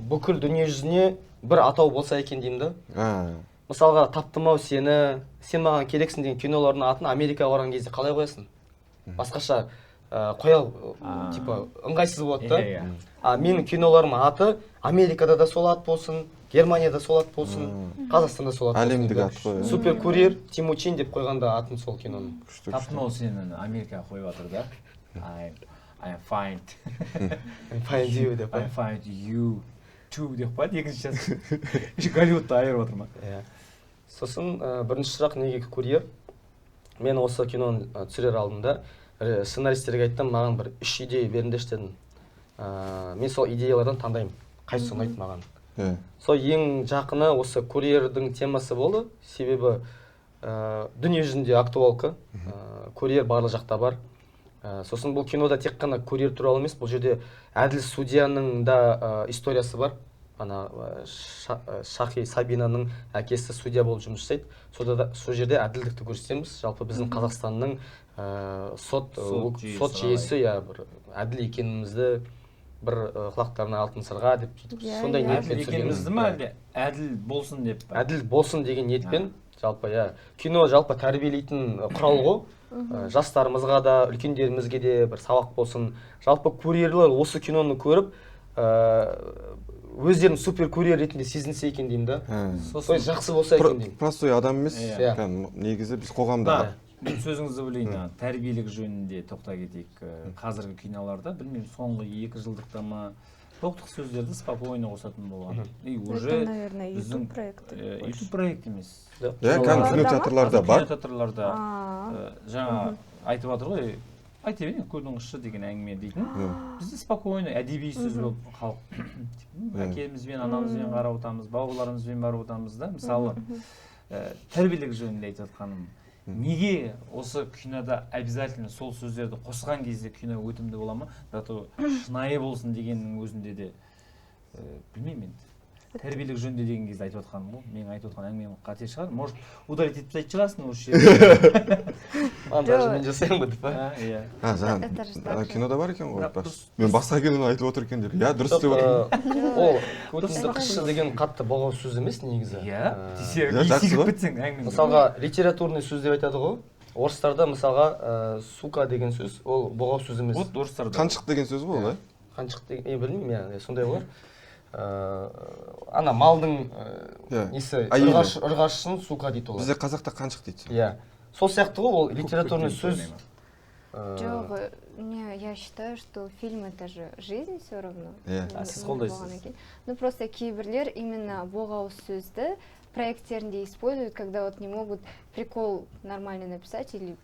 бүкіл дүние жүзіне бір атау болса екен деймін да. Мысалға таптым-ау сені, сен маған керексің деген кинолардың атын Америкаға барған кезде қалай қоясың? Басқаша қоя типа ыңғайсыз болады да. А менің киноларым аты Америкада да сол ат болсын, Германияда сол ат болсын, Қазақстанда сол ат болсын. Әлемдік ат қой. Супер курьер Тимучин деп қойғанда атын сол киноның. Таптым ол сенің Америкаға қойып жатыр да. I find you деп. I find you too деп қойды екінші жасы. Голливудта айырып отыр ма? Сосын бірінші сұрақ неге курьер? Мен осы киноны түсірер алдында сценаристерге айттым, маған бір 3 идея беріңдерші дедім. Мен сол идеялардан таңдаймын, қайсысы ұнайды маған. Сол ең жақыны осы курьердің темасы болды, себебі дүние жүзінде актуалка, курьер барлық жақта бар. Сосын бұл кинода тек қана курьер туралы емес, бұл жерде әділ судьяның да историясы бар. Ана Шахи Сабинаның әкесі судья болып жұмыс жасайды. Сол жерде әділдікті көрсетеміз. Жалпы біздің Қазақстанның сот жүйесі бір әділ екенімізді бір құлақтарына алтын сырға деп сондай ниетпен екенімізді ме әлде әділ болсын деп? Әділ болсын деген ниетпен. Жалпы кино жалпы тәрбиелейтін құрал ғой. Жастарымызға да, үлкендерімізге де бір сабақ болсын. Жалпы курьерлер осы киноны көріп өздерін супер курьер ретінде сезінсе екен деймін да. Сол жақсы болса екен деймін. Простой адам емес, негізі біз қоғамда. Мен сөзіңізді білейін, тәрбиелік жөнінде тоқта кетейік. Қазіргі киноларда, білмеймін, соңғы 2 жылдықта ма тоқтық сөздерді спокойно қосатын болған. Это, наверное, YouTube проекты. YouTube проект емес. Кинотеатрларда бар. Кинотеатрларда жаңа айтып жатыр ғой, айта берейін, көрдіңізші деген әңгіме дейтін. Бізде спокойно, әдеби сөз болып халық. Әкемізбен, анамызбен қарап отырамыз, бауырларымызбен барып отырамыз да. Мысалы, тәрбиелік жөнінде айтып жатқаным. Неге осы кинода обязательно сол сөздерді қосқан кезде кино өтімді бола ма? Зато шынайы болсын дегеннің өзінде де білмеймін енді. Тәрбиелік жөнінде деген кезде айтып жатқаным ғой. Мен айтып жатқан әңгімем қате шығар. Может, удалить етіп айтып шығарсың осы жерде. Даже мен жасаймын деп па? Иә. Кинода бар екен ғой. Мен басқа киноны айтып отыр екен деп. Иә, дұрыс деп отырмын. Ол көтімді қысшы деген қатты бағау сөз емес негізі. Иә. Есігіп бітсең әңгіме. Мысалға, литературный сөз деп айтады ғой. Орыстарда мысалға сука деген сөз, ол бағау сөз емес. Вот орыстарда. Қаншық деген сөз ғой, Қаншық деген, білмеймін, сондай олар. Ана малдың несі ұрғашысын сука дейді олар. Бізде қазақта қаншық дейді. Иә. Сол сияқты ғой, ол литературный сөз. Жоқ, я считаю, что фильм это же жизнь все равно. Сіз қолдайсыз. Ну просто кейбірлер именно боғау сөзді проекттерінде используют, когда вот не могут прикол нормально написать или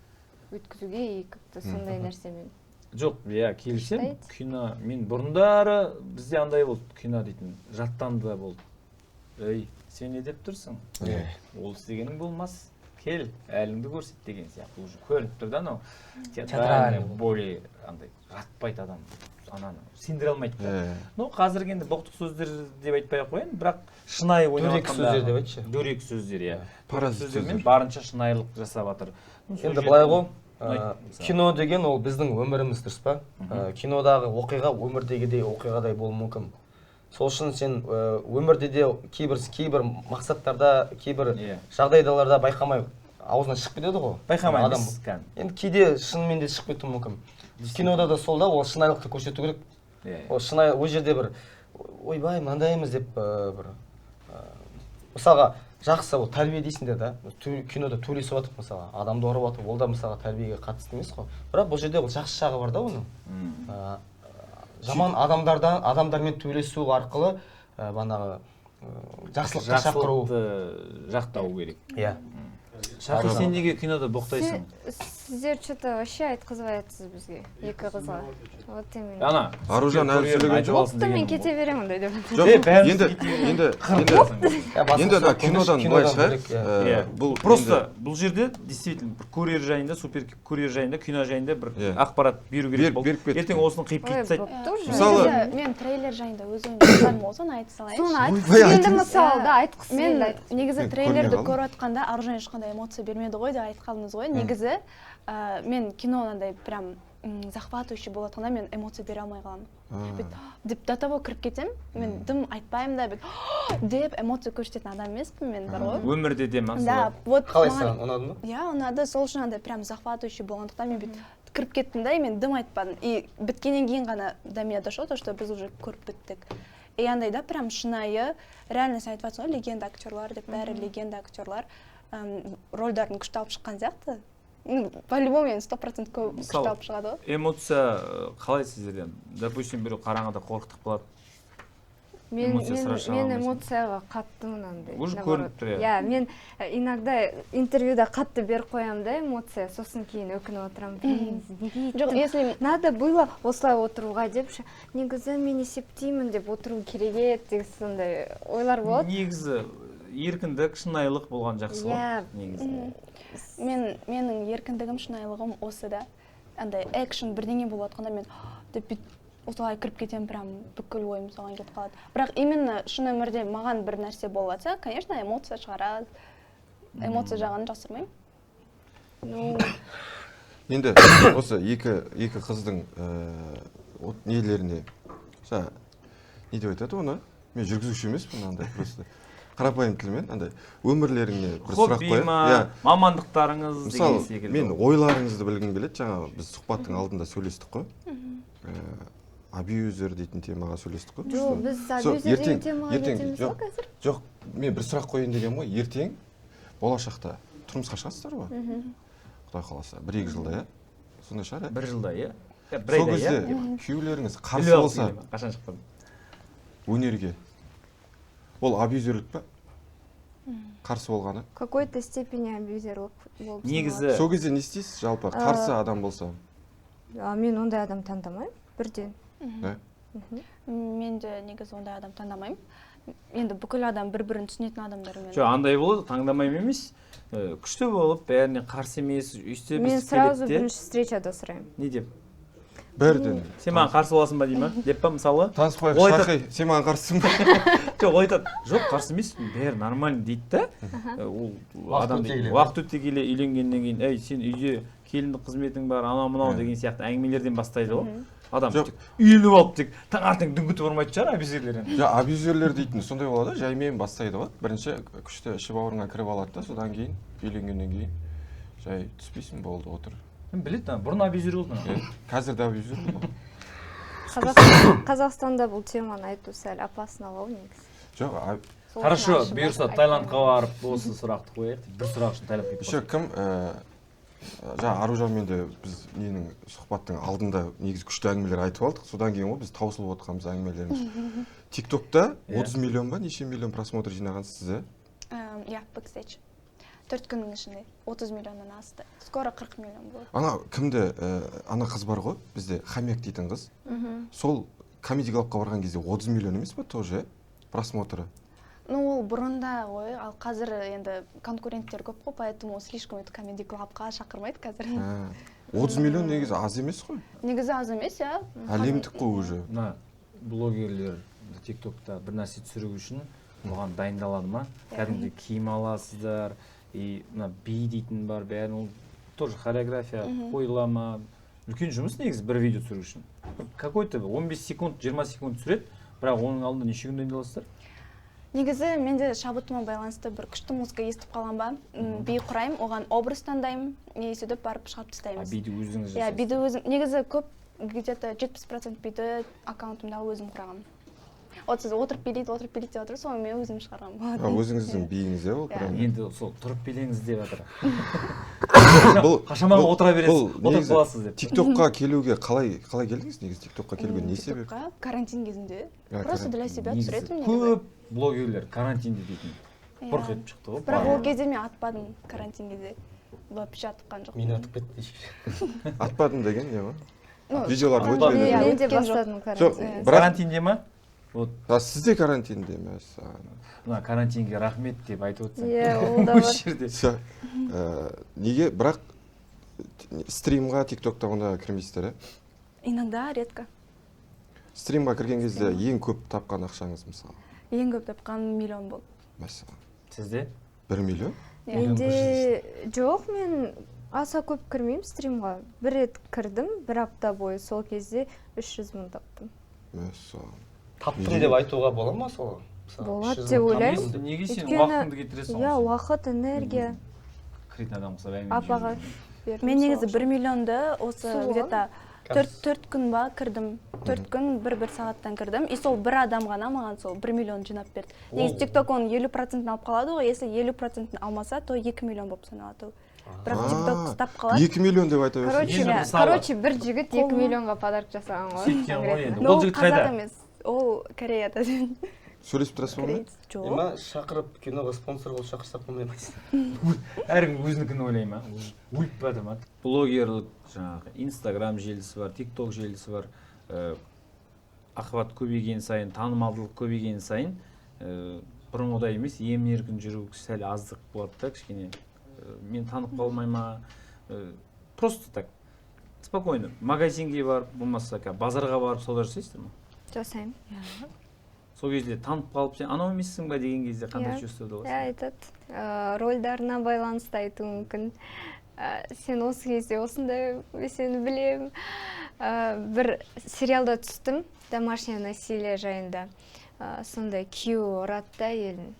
өткізуге и как-то сондай нәрсемен. Жоқ, келісем, кино, мен бұрындары бізде андай болды, кино дейтін, жаттанды болды. Ей, сен не деп тұрсың? Ол істегенің болмас, кел, әліңді көрсет деген сияқты. Уже көрініп тұр да, анау театральный, более андай, жатпайды адам, ананы, сендіре алмайды. Но қазіргі енді боқтық сөздер деп айтпай қойын, бірақ шынайы ойнап жатқанда. Дөрекі сөздер деп айтшы. Дөрекі сөздер, иә. Паразит сөздер. Барынша шынайылық жасап жатыр. Енді былай ғой. Кино деген ол біздің өміріміз, дұрыс па? Кинодағы оқиға өмірдегідей оқиғадай болуы мүмкін. Сол үшін сен өмірде де кейбір мақсаттарда, кейбір жағдайларда байқамай аузынан шығып кетеді ғой. Байқамаймыз. Енді кейде шынымен де шығып кетуі мүмкін. Кинода да сол да, ол шынайылықты көрсету керек. Ол шынайы, ол жерде бір ойбай, мындаймыз деп бір мысалға жақсы, ол тәрбие дейсіңдер да, кинода төйлесіп жатып, мысалға, адамды ұрып жатып, ол да мысалға тәрбиеге қатысты емес қой. Бірақ бұл жерде ол жақсы жағы бар да оның. Жаман адамдармен төйлесу арқылы жақсылыққа шақыру. Жақтау керек. Иә. Шақи, сен неге кинода боқтайсың? Сіздер что-то вообще айтқызбай жатсыз бізге, екі қызға. Вот именно. Ана, Аружан әлі сөйлеген жоқ. Боқты мен кете беремін ондай деп. Жоқ, енді кинодан былай шығайық. Просто бұл жерде действительно бір курьер жайында, супер курьер жайында, кино жайында бір ақпарат беру керек болды. Ертең осыны қиып кетсайды. Мысалы, мен трейлер жайында өз ойымды болса, оны айта салайыншы. Соны айтқысы келді мысалы, да, айтқысы келді. Мен негізі трейлерді көріп отқанда Аружан ешқандай эмоция бермеді ғой деп айтқаныңыз ғой. Негізі мен кино андай прям захватывающий болатқанда мен эмоция бере алмай қаламын. Деп до того кіріп кетем, мен дым айтпаймын да, деп эмоция көрсететін адам емеспін мен, бар ғой. Өмірде де мысалы. Қалай саған ұнады ма? Иә, ұнады. Сол үшін андай прям захватывающий болғандықтан мен кіріп кеттім да, мен дым айтпадым. И біткеннен кейін ғана до меня дошло, то, что біз уже көріп біттік. И андай да, прям шынайы, реально сен айтып жатсың ғой, легенда актерлар деп, бәрі легенда актерлар рөлдарын күшті алып шыққан сияқты. По-любому мен 100% күшті алып шығады ғой. Эмоция қалай сіздерден? Допустим, біреу қараңғыда қорқытып қалады. Мен эмоцияға қатты мынандай. Уже көрініп тұр. Иә, мен иногда интервьюда қатты беріп қоямын да эмоция, сосын кейін өкініп отырамын. Жоқ, если надо было осылай отыруға деп, негізі мен есептеймін деп отыру керек еді деген сондай ойлар болады. Негізі еркіндік, шынайылық болған жақсы ғой. Негізі. Менің еркіндігім, шынайылығым осы да. Андай экшн бірдеңе болып жатқанда мен деп осылай кіріп кетем, прям бүкіл ойым соған кетіп қалады. Бірақ именно шын өмірде маған бір нәрсе болып жатса, конечно, эмоция шығарады. Эмоция жағын жасырмаймын. Енді осы екі қыздың нелеріне, не деп айтады оны? Мен жүргізуші емеспін, андай просто қарапайым тілмен, андай өмірлеріңе бір сұрақ қояды. Хобби ма, мамандықтарыңыз деген секілді. Мен ойларыңызды білгім келеді. Жаңа біз сұхбаттың алдында сөйлестік қой. Абьюзер дейтін темаға сөйлестік қой. Жоқ, біз абьюзер деген темаға кетеміз ғой қазір? Жоқ, мен бір сұрақ қойын деген ғой, ертең болашақта тұрмысқа шығасыздар ғой? Құдай қаласа, 1-2 жылда, иә? Сондай шығар, иә? 1 жылда, иә? Сол кезде күйеулеріңіз қарсы болса, қашан шықпадым? өнерге, ол абьюзерлік па? Қарсы болғаны? Какой-то степени абьюзерлік болып саналады. Негізі... Сол кезде не істейсіз жалпы, қарсы адам болса? Мен ондай адам таңдамаймын, бірден. Мен де негізі ондай адам таңдамаймын. Енді бүкіл адам бір-бірін түсінетін адамдармен. Жоқ, андай болады, таңдамаймын емес. Күшті болып, бәріне қарсы емес, өйстіп мен сразу бірінші встречада сұраймын. Не деп? Бәрден. Сен маған қарсы боласың ба дейма? Деп па, мысалы? Таныс қойып, шақай, сен маған қарсысың ба? Жоқ, ой айтады, жоқ, қарсы емес, бәрі нормально дейді да. Уақыт өте келе үйленгеннен кейін, әй, сен үйде келіндік қызметің бар, анау-мынау деген сияқты әңгімелерден бастайды ғой. Адам үйленіп алып тек таңертең дүңгітіп ұрмайтын шығар абьюзерлер енді. Жоқ, абьюзерлер дейтін сондай болады, жаймен бастайды ғой. Бірінші күшті іші бауырыңа кіріп алады да, содан кейін үйленгеннен кейін жай түспейсің, болды, отыр. Біледі, бұрын абьюзер болды. Қазір де абьюзер болды. Қазақстанда бұл теманы айту сәл опаснылау негізі. Жоқ, хорошо, бұйырса Таиландқа барып осы сұрақты қояйық. Bir сұрақ үшін Таиландқа еще кім жаңа Аружанмен де біз ненің сұхбаттың алдында негізі күшті әңгімелер айтып алдық. Содан кейін ғой біз таусылып отырғанбыз әңгімелеріміз. TikTok'та 30 миллион ба, неше миллион просмотр жинағансыз, Иә, бэкстейдж. 4 күннің ішінде 30 миллионнан асты. Скоро 40 миллион болады. Ана кімді, ана қыз бар ғой, бізде Хамек дейтін қыз. Сол Comedy Club'қа барған кезде 30 миллион емес па тоже просмотры? Ну, ол бұрында ғой, ал қазір енді конкуренттер көп қой, поэтому слишком это Comedy Club'қа шақырмайды қазір. 30 миллион негізі аз емес қой? Негізі аз емес, иә. Әлемдік қой уже. Блогерлер TikTok'та бір нәрсе түсіру үшін оған дайындалады ма? Кәдімгі киім аласыздар, и би дейтін бар, бәрін ол тоже хореография қойылама. Үлкен жұмыс негізі бір видео түсіру үшін. Какой-то 15 секунд, 20 секунд түсіреді, бірақ оның алдында неше күн дайындаласыздар? Негізі менде шабытыма байланысты бір күшті музыка естіп қалған ба, би құраймын, оған образ таңдаймын, и сөйтіп барып шығарып тастаймыз. Биді өзіңіз жасайсыз? Иә, биді өзім, негізі көп, где-то 70% биді аккаунтымдағы өзім құрағым. Вот сіз отырып билейді деп отырып, соны мен өзім шығарғам болады. Өзіңіздің биіңіз, иә, ол прям. Енді сол тұрып билеңіз деп жатыр. Қашамаға отыра бересіз, отырып қаласыз деп. TikTok'қа келуге қалай келдіңіз негізі? TikTok'қа келуге не себеп? TikTok'қа карантин кезінде просто для себя түсіретім. Көп блогерлер карантинде дейтін. Бұрқ етіп шықты ғой. Бірақ ол кезде мен атпадым карантин кезде. Вообще атқан жоқ. Мені атып кетті. Атпадым деген не ма? Видеоларды Мен де бастадым карантин. Карантинде ма? Сізде карантинде ме? Карантинге рахмет деп айтып отырсың. Иә, ол да бар. Неге, бірақ стримға TikTok'та онда кірмейсіздер, Иногда, редко. Стримға кірген кезде ең көп тапқан ақшаңыз мысалы? Ең көп тапқан миллион болды. Мәселен. Сізде? 1 миллион? Менде жоқ, мен аса көп кірмеймін стримға. Бір рет кірдім, бір апта бойы, сол кезде 300 мың таптым. Мәселен. Таптым деп айтуға бола ма сол? Болады деп ойлаймын. Неге сен уақытыңды кетіресің? Иә, уақыт, энергия. Кіретін адам болса бәрін Апаға. бердім. Мен негізі сол 1 миллионды осы Сол, где-то 4 күн ба кірдім. 4 күн 1 сағаттан кірдім. И сол бір адам ғана маған сол 1 миллион жинап берді. Негізі TikTok оның 50%-ін алып қалады ғой. Если 50%-ін алмаса, то 2 миллион болып саналады. Бірақ TikTok қыстап қалады. 2 миллион деп айта берсін. Короче, бір жігіт 2 миллионға подарок жасаған ғой. Сөйткен ғой енді. Но Ол жігіт қайда? қазақ емес. Ол Кореяда. Сөйлесіп тұрасың ба? Жоқ. Ема шақырып киноға спонсор болып шақырсақ болмай ма? Әркім өзінікін ойлай ма? Өліп бәді ма? Блогерлік, жаңағы Instagram желісі бар, TikTok желісі бар. Ақпарат көбейген сайын, танымалдылық көбейген сайын, бұрынғыдай емес, емін-еркін жүру сәл аздық болады да, кішкене. Мен танып қалмай ма? Просто так, спокойно. Магазинге барып, болмаса базарға барып солар жасайсыздар ма? Жасаймын. Сол кезде танып қалып, сен анау емессің ба деген кезде қандай чувствода боласың? Айтады. Рольдарына байланысты айтуы мүмкін. Сен осы кезде осындай, мен сені білем. Бір сериалда түстім, домашнее насилие жайында. Сондай күйеуі ұрады да елін.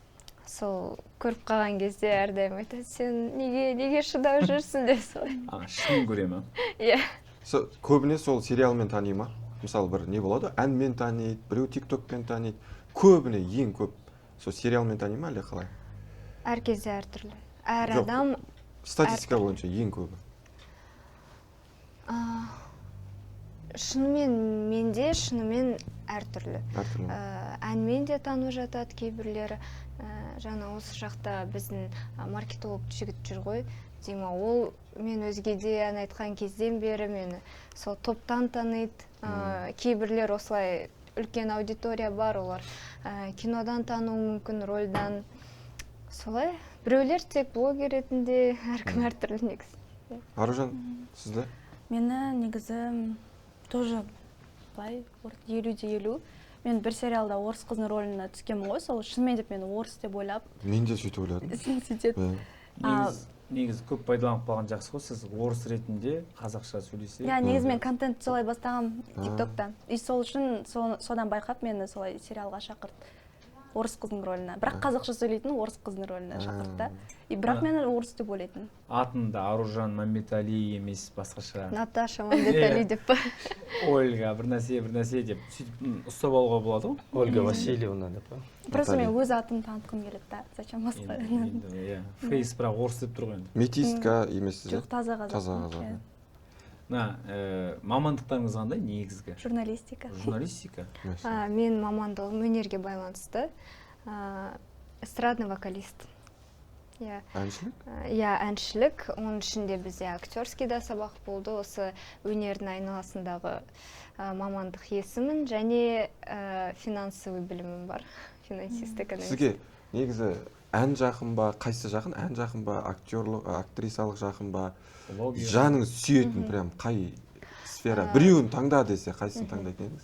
Сол көріп қалған кезде әрдайым айтады, сен неге шыдап жүрсің деп солай. Шын көре ма? Иә. Көбіне сол сериалмен тани ма? Мысалы бір не болады, әнмен таниды, біреу TikTokпен таниды. Көбіне ең көп сол сериалмен тани ма, әлде қалай? Әр кезде әртүрлі. Әр адам... Статистика бойынша ең көбі. Менде шынымен әртүрлі. Әнмен де танып жатады кейбірлері. Жаңа осы жақта біздің маркетолог жігіт жүр ғой. Дима, ол мен өзгеде ән айтқан кезден бері мені сол топтан таниды. Кейбірлер осылай үлкен аудитория бар, олар кинодан тануы мүмкін, рольдан. Солай, біреулер тек блогер ретінде, әркім әртүрлі негізі. Аружан, сізді? Мені негізі тоже былай 50-50. Мен бір сериалда орыс қызының роліне түскенмін ғой, сол шынымен деп мені орыс деп ойлап. Мен де сөйтіп ойладым. Сөйтеді. Негізі көп пайдаланып қалған жақсы ғой, сіз орыс ретінде қазақша сөйлесе. Иә, негізі мен контент солай бастағам TikTokта. И сол үшін содан байқап мені солай сериалға шақырды. Орыс қыздың роліне. Бірақ қазақша сөйлейтін орыс қыздың роліне шақырды. И бірақ мен орыс деп ойлайтын. Атында Аружан Мамбетали емес, басқаша. Наташа Мамбетали деп па. Ольга, бір нәрсе деп сөйтіп ұстап алуға болады ғой. Ольга Васильевна деп па. Просто мен өз атымды танытқым келеді да. Зачем басқа? Фейс бірақ орыс деп тұр ғой енді. Метистка емессіз? Жоқ, таза қазақ. Таза қазақ. Мамандықтарыңыз қандай негізгі? Журналистика. Журналистика? Мен мамандығым өнерге байланысты. Эстрадный вокалист. Әншілік? Иә, әншілік. Оның ішінде бізде актерский да сабақ болды. Осы өнердің айналасындағы мамандық есімін және финансовый білімім бар. Финансист экономист. Сізге негізі ән жақын ба, қайсы жақын? Ән жақын ба, актрисалық жақын ба? Жаныңыз сүйетін, прям қай сфера? Біреуін таңда десе, қайсысын таңдайтын едіңіз?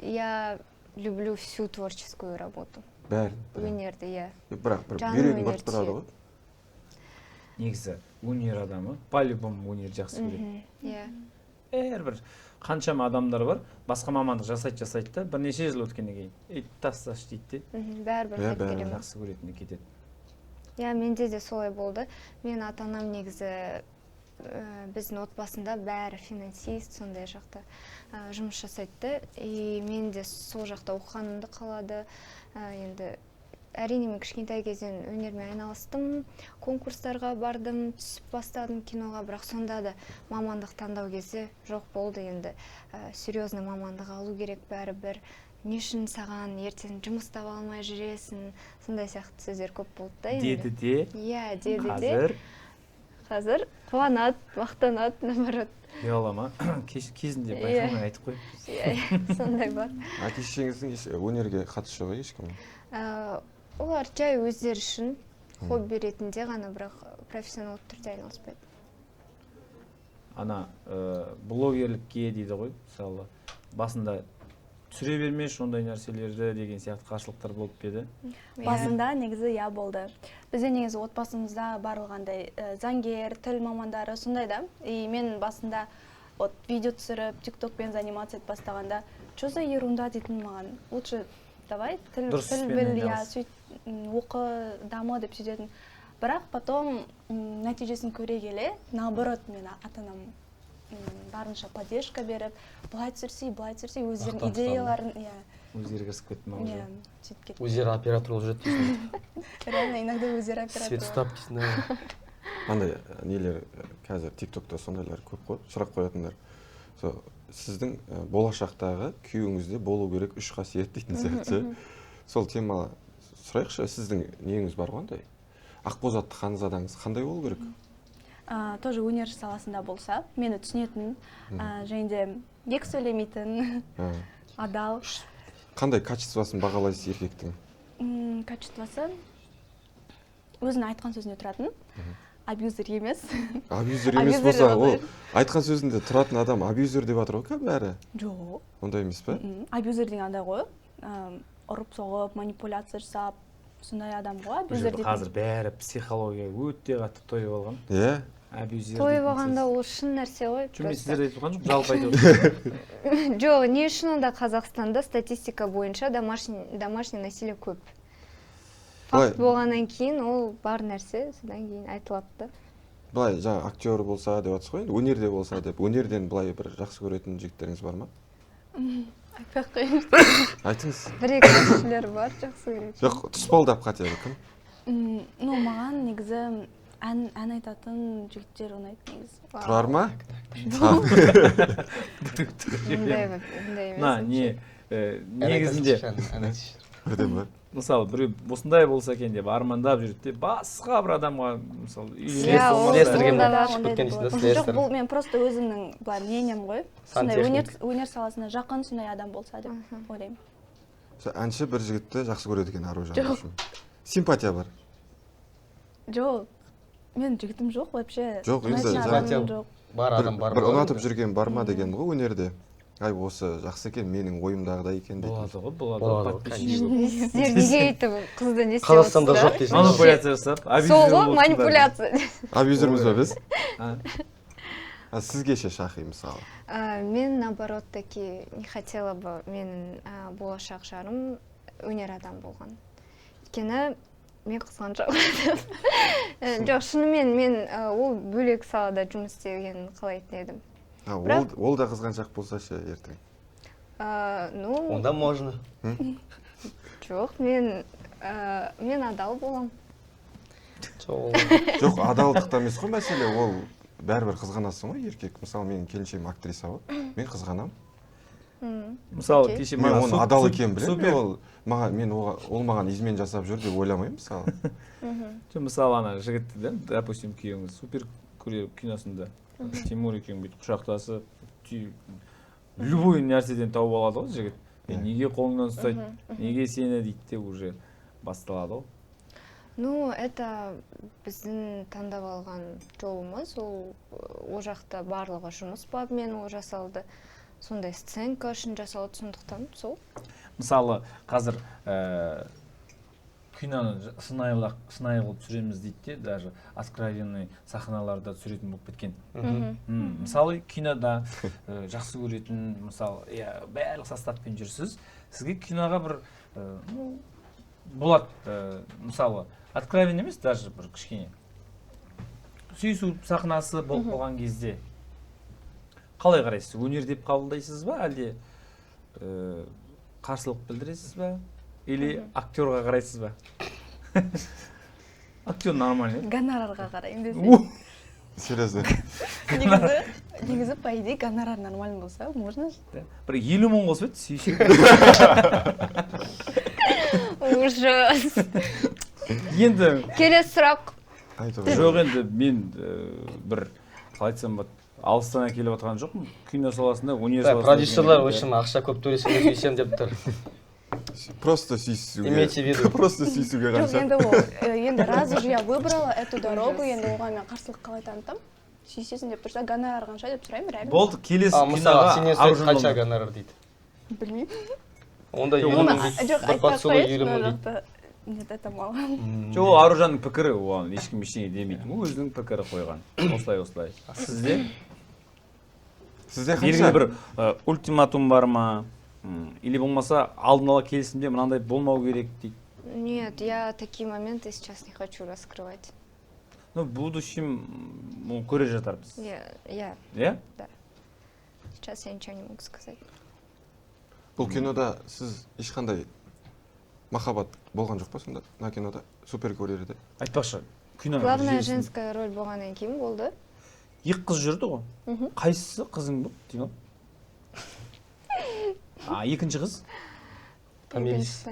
Я люблю всю творческую работу. Бәрін? Өнерді, иә. Бірақ біреуін бір тұрады ғой? Негізі өнер адамы, по-любому өнер жақсы көреді. Иә. Әрбір қаншама адамдар бар, басқа мамандық жасайды да, бірнеше жыл өткеннен кейін тасташ дейді де. Бәрібір қайтып келемін. Жақсы көретініне кетеді. Иә, менде де солай болды. Мен ата-анам негізі біздің отбасында бәрі финансист, сондай жақта жұмыс жасайды. И мен де сол жақта оқығанымды қалады. Енді әрине мен кішкентай кезден өнермен айналыстым, конкурстарға бардым, түсіп бастадым киноға, бірақ сонда да мамандық таңдау кезде жоқ болды. Енді серьезный мамандық алу керек бәрібір. Не үшін саған ертең жұмыс таба алмай жүресің, сондай сияқты сөздер көп болды да енді. Деді де? Иә, деді де. Қазір қуанады, мақтанады, наоборот. Ұялама, кезінде байқамай айтып қойып. Иә, сондай бар. Әке-шешеңіздің өнерге қатысы жоқ ешкім? Олар жай өздері үшін хобби ретінде ғана, бірақ профессионал түрде айналыспайды. Ана блогерлікке дейді ғой, мысалы, басында түсіре бермеш ондай нәрселерді деген сияқты қарсылықтар болып еді. Басында негізі я болды. Бізде негізі отбасымызда барлығандай заңгер, тіл мамандары сондай да. И мен басында видео түсіріп, TikTokпен заниматься етіп бастағанда, что за ерунда дейтін маған. Лучше давай тіл біл, я сөйт оқы, дамы деп сөйтетін. бірақ потом нәтижесін көре келе, наоборот, мен ата-анам барынша поддержка беріп, былай түсірсей, өздерінің идеяларын, өздері кірісіп кетті ма уже? сөйтіп кетті. Өздері оператор болып жүреді дейсің. Реально, иногда өздері оператор. Свет ұстап дейсің. Андай нелер қазір TikTokта сондайлар көп қой, сұрақ қоятындар. Сіздің болашақтағы күйеуіңізде болу керек 3 қасиет дейтін сияқты. Сол тема сұрайықшы, сіздің неңіз бар ғой андай? Ақбоз атты ханзадаңыз қандай болу керек? Тоже өнер саласында болса, мені түсінетін, және де ек сөйлемейтін, адал. Қандай качествосын бағалайсыз еркектің? Качествосы өзінің айтқан сөзіне тұратын, абьюзер емес. Абьюзер емес болса, ол айтқан сөзінде тұратын адам абьюзер деп атыр ғой бәрі? Жоқ. Ондай емес пе? Абьюзер деген андай ғой, ұрып соғып, манипуляция жасап, сондай адам ғой. Қазір бәрі психология өте қатты тойып алған. Иә? Тойып алғанда ол шын нәрсе ғой. Мен сіздер айтып тұрған жоқ, жалпы айтып отырмын. Жоқ, не үшін онда Қазақстанда статистика бойынша домашний насилие көп. Факт болғаннан кейін ол бар нәрсе, содан кейін айтылады. Былай, жаңа актер болса деп атсыз ғой, өнерде болса деп, өнерден былай бір жақсы көретін жігіттеріңіз бар ма? Айтпай қойыңыз. Айтыңыз. Бір-екі кісілер бар, жақсы көретін. Жоқ, тұспалдап қатерлі кім? Маған негізі ән айтатын жігіттер ұнайды негізі. Тұрар ма? Негізінде мысалы біреу осындай болса екен деп армандап жүреді де басқа бір адамға мысалы жоқ, бұл мен просто өзімнің былай мнением ғой. Сондай өнер саласына жақын сондай адам болса деп ойлаймын. Әнші бір жігітті жақсы көреді екен Аружан үшін. Симпатия бар? Жоқ, мен жігітім жоқ вообще. Жоқ, енді бар адам бар. Бір ұнатып жүрген бар ма деген ғой өнерде. Ай, осы жақсы екен, менің ойымдағыдай екен дейтін. Болады. Сіздер неге айтып қызды не істеп Қазақстанда жоқ дейсің. Манипуляция жасап, сол ғой, манипуляция. Абьюзерміз ба біз? Сізге ше Шахи мысалы? Мен наоборот таки не хотела бы, мен болашақ жарым өнер адам болған. Өйткені мен қызғаншақ. Жоқ, шынымен мен ол бөлек салада жұмыс істегенін қалайтын едім. Ол да қызғаншақ болса ше ертең? Онда можно. Жоқ, мен адал болам. Жоқ, адалдықта емес қой мәселе, ол бәрібір қызғанасың ғой еркек. Мысалы, менің келіншегім актриса ғой, мен қызғанам. Мысалы, кеше мен оны адал екен білем, ол маған измен жасап жүр деп ойламаймын, мысалы. Мысалы, ана жігітті, допустим, күйеуіңіз супер киносында Тимур екеуің бүйтіп құшақтасып, любой нәрседен тауып алады ғой жігіт. Неге қолыңнан ұстайды, неге сені дейді де уже басталады ғой. Ну, это біздің таңдап алған жолымыз, ол жақта барлығы жұмыс бабымен ол жасалды. Сондай сценка үшін жасалды, сондықтан сол. Мысалы, қазір киноны сынайлы қылып түсіреміз дейді де, даже откровенный сахналарда түсіретін болып кеткен. Мысалы, кинода жақсы көретін, мысалы, барлық составпен жүрсіз, сізге киноға бір болады, мысалы, откровенный емес, даже бір кішкене сүйісу сахнасы болған кезде қалай қарайсыз? Өнер деп қабылдайсыз ба, әлде қарсылық білдіресіз ба? Или актерға қарайсыз ба? Актер нормальный. Гонорарға қараймын десең. Серьезно? Негізі, по идее, гонорар нормальный болса, можно же? Бір 50 мың қосып еді, сүйші. Ужас. Енді... Келесі сұрақ. Жоқ, енді мен бір, қалай айтсам ба, алыстан әкеліп атқан жоқпын. Кино саласында, өнер саласында... Продюсерлар үшін ақша көп төлесем де сүйсем деп тұр. Просто сүйсуге. Имейте в виду. Просто сүйсуге қанша. Енді раз уже я выбрала эту дорогу, енді оған мен қарсылық қалай танытам. Сүйсесің деп тұрса, гонорар қанша деп сұраймын, реально. Болды, келесі киноға Аружан қанша гонорар дейді? Білмеймін. Онда 50 мың дейді. Бір поцелуй 50 мың дейді. Нет, это мало. Жоқ, Аружанның пікірі, оған ешкім ештеңе демейді. Өзінің пікірі қойған. Осылай. Сізде? Сізде қанша? Белгілі бір ультиматум бар ма? Или болмаса алдын ала келісімде мынандай болмау керек дейді? Нет, я такие моменты сейчас не хочу раскрывать. Ну, в будущем көре жатармыз. Иә. Иә? Да. Сейчас я ничего не могу сказать. Бұл кинода сіз ешқандай махаббат болған жоқ па сонда? На кинода суперкурьерде? Айтпақшы, киноның Главная женская роль болғаннан кейін болды. Екі қыз жүрді ғой. Қайсысы қызың бұл? Тима? Екінші қыз? Тамирис.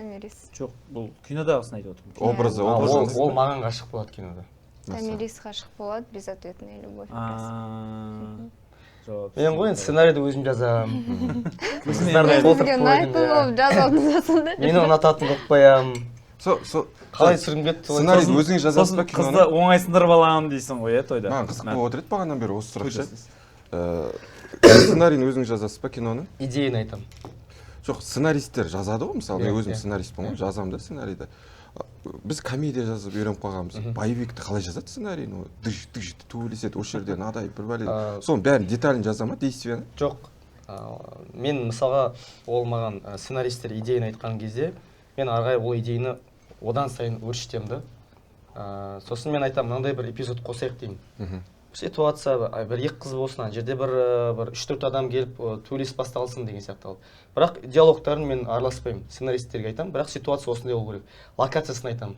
Жоқ, бұл кинодағысын айтып отырмын. Образы. Ол маған ғашық болады кинода. Тамирис ғашық болады, безответная любовь. Мен ғой сценарийді өзім жазамын. Бізге ұнайтын болып жазатын. Мені ұнататын қылып қоямын. Қалай түсіргім келді? Сценарийді өзіңіз жазасыз ба киноны? Қызды оңай сындырып аламын дейсің ғой, тойда. Маған қызық болып отыр еді бағаннан бері осы сұрақ ше. Сценарийін өзіңіз жазасыз ба киноны? Идеяны айтамын. Жоқ, сценаристер жазады ғой, мысалы мен өзім сценаристпін ғой, жазамын да сценарийді. Біз комедия жазып үйреніп қалғанбыз. Боевикті қалай жазады сценарийін? Дыж төбелеседі, осы жерде надай бір бәле. Соның бәрін деталін жаза ма, действияны? Жоқ. Мен мысалға ол маған сценаристер идеяны айтқан кезде, мен арғай ол идеяны одан сайын өршітемді. Сосын мен айтамын, мынандай бір эпизод қосайық деймін. Ситуация бір екі қыз болсын, жерде бір 3-4 адам келіп төбелесіп басталсын деген сияқты. Бірақ диалогтарын мен араласпаймын, сценаристерге айтамын, бірақ ситуация осындай болу керек. Локациясын айтамын.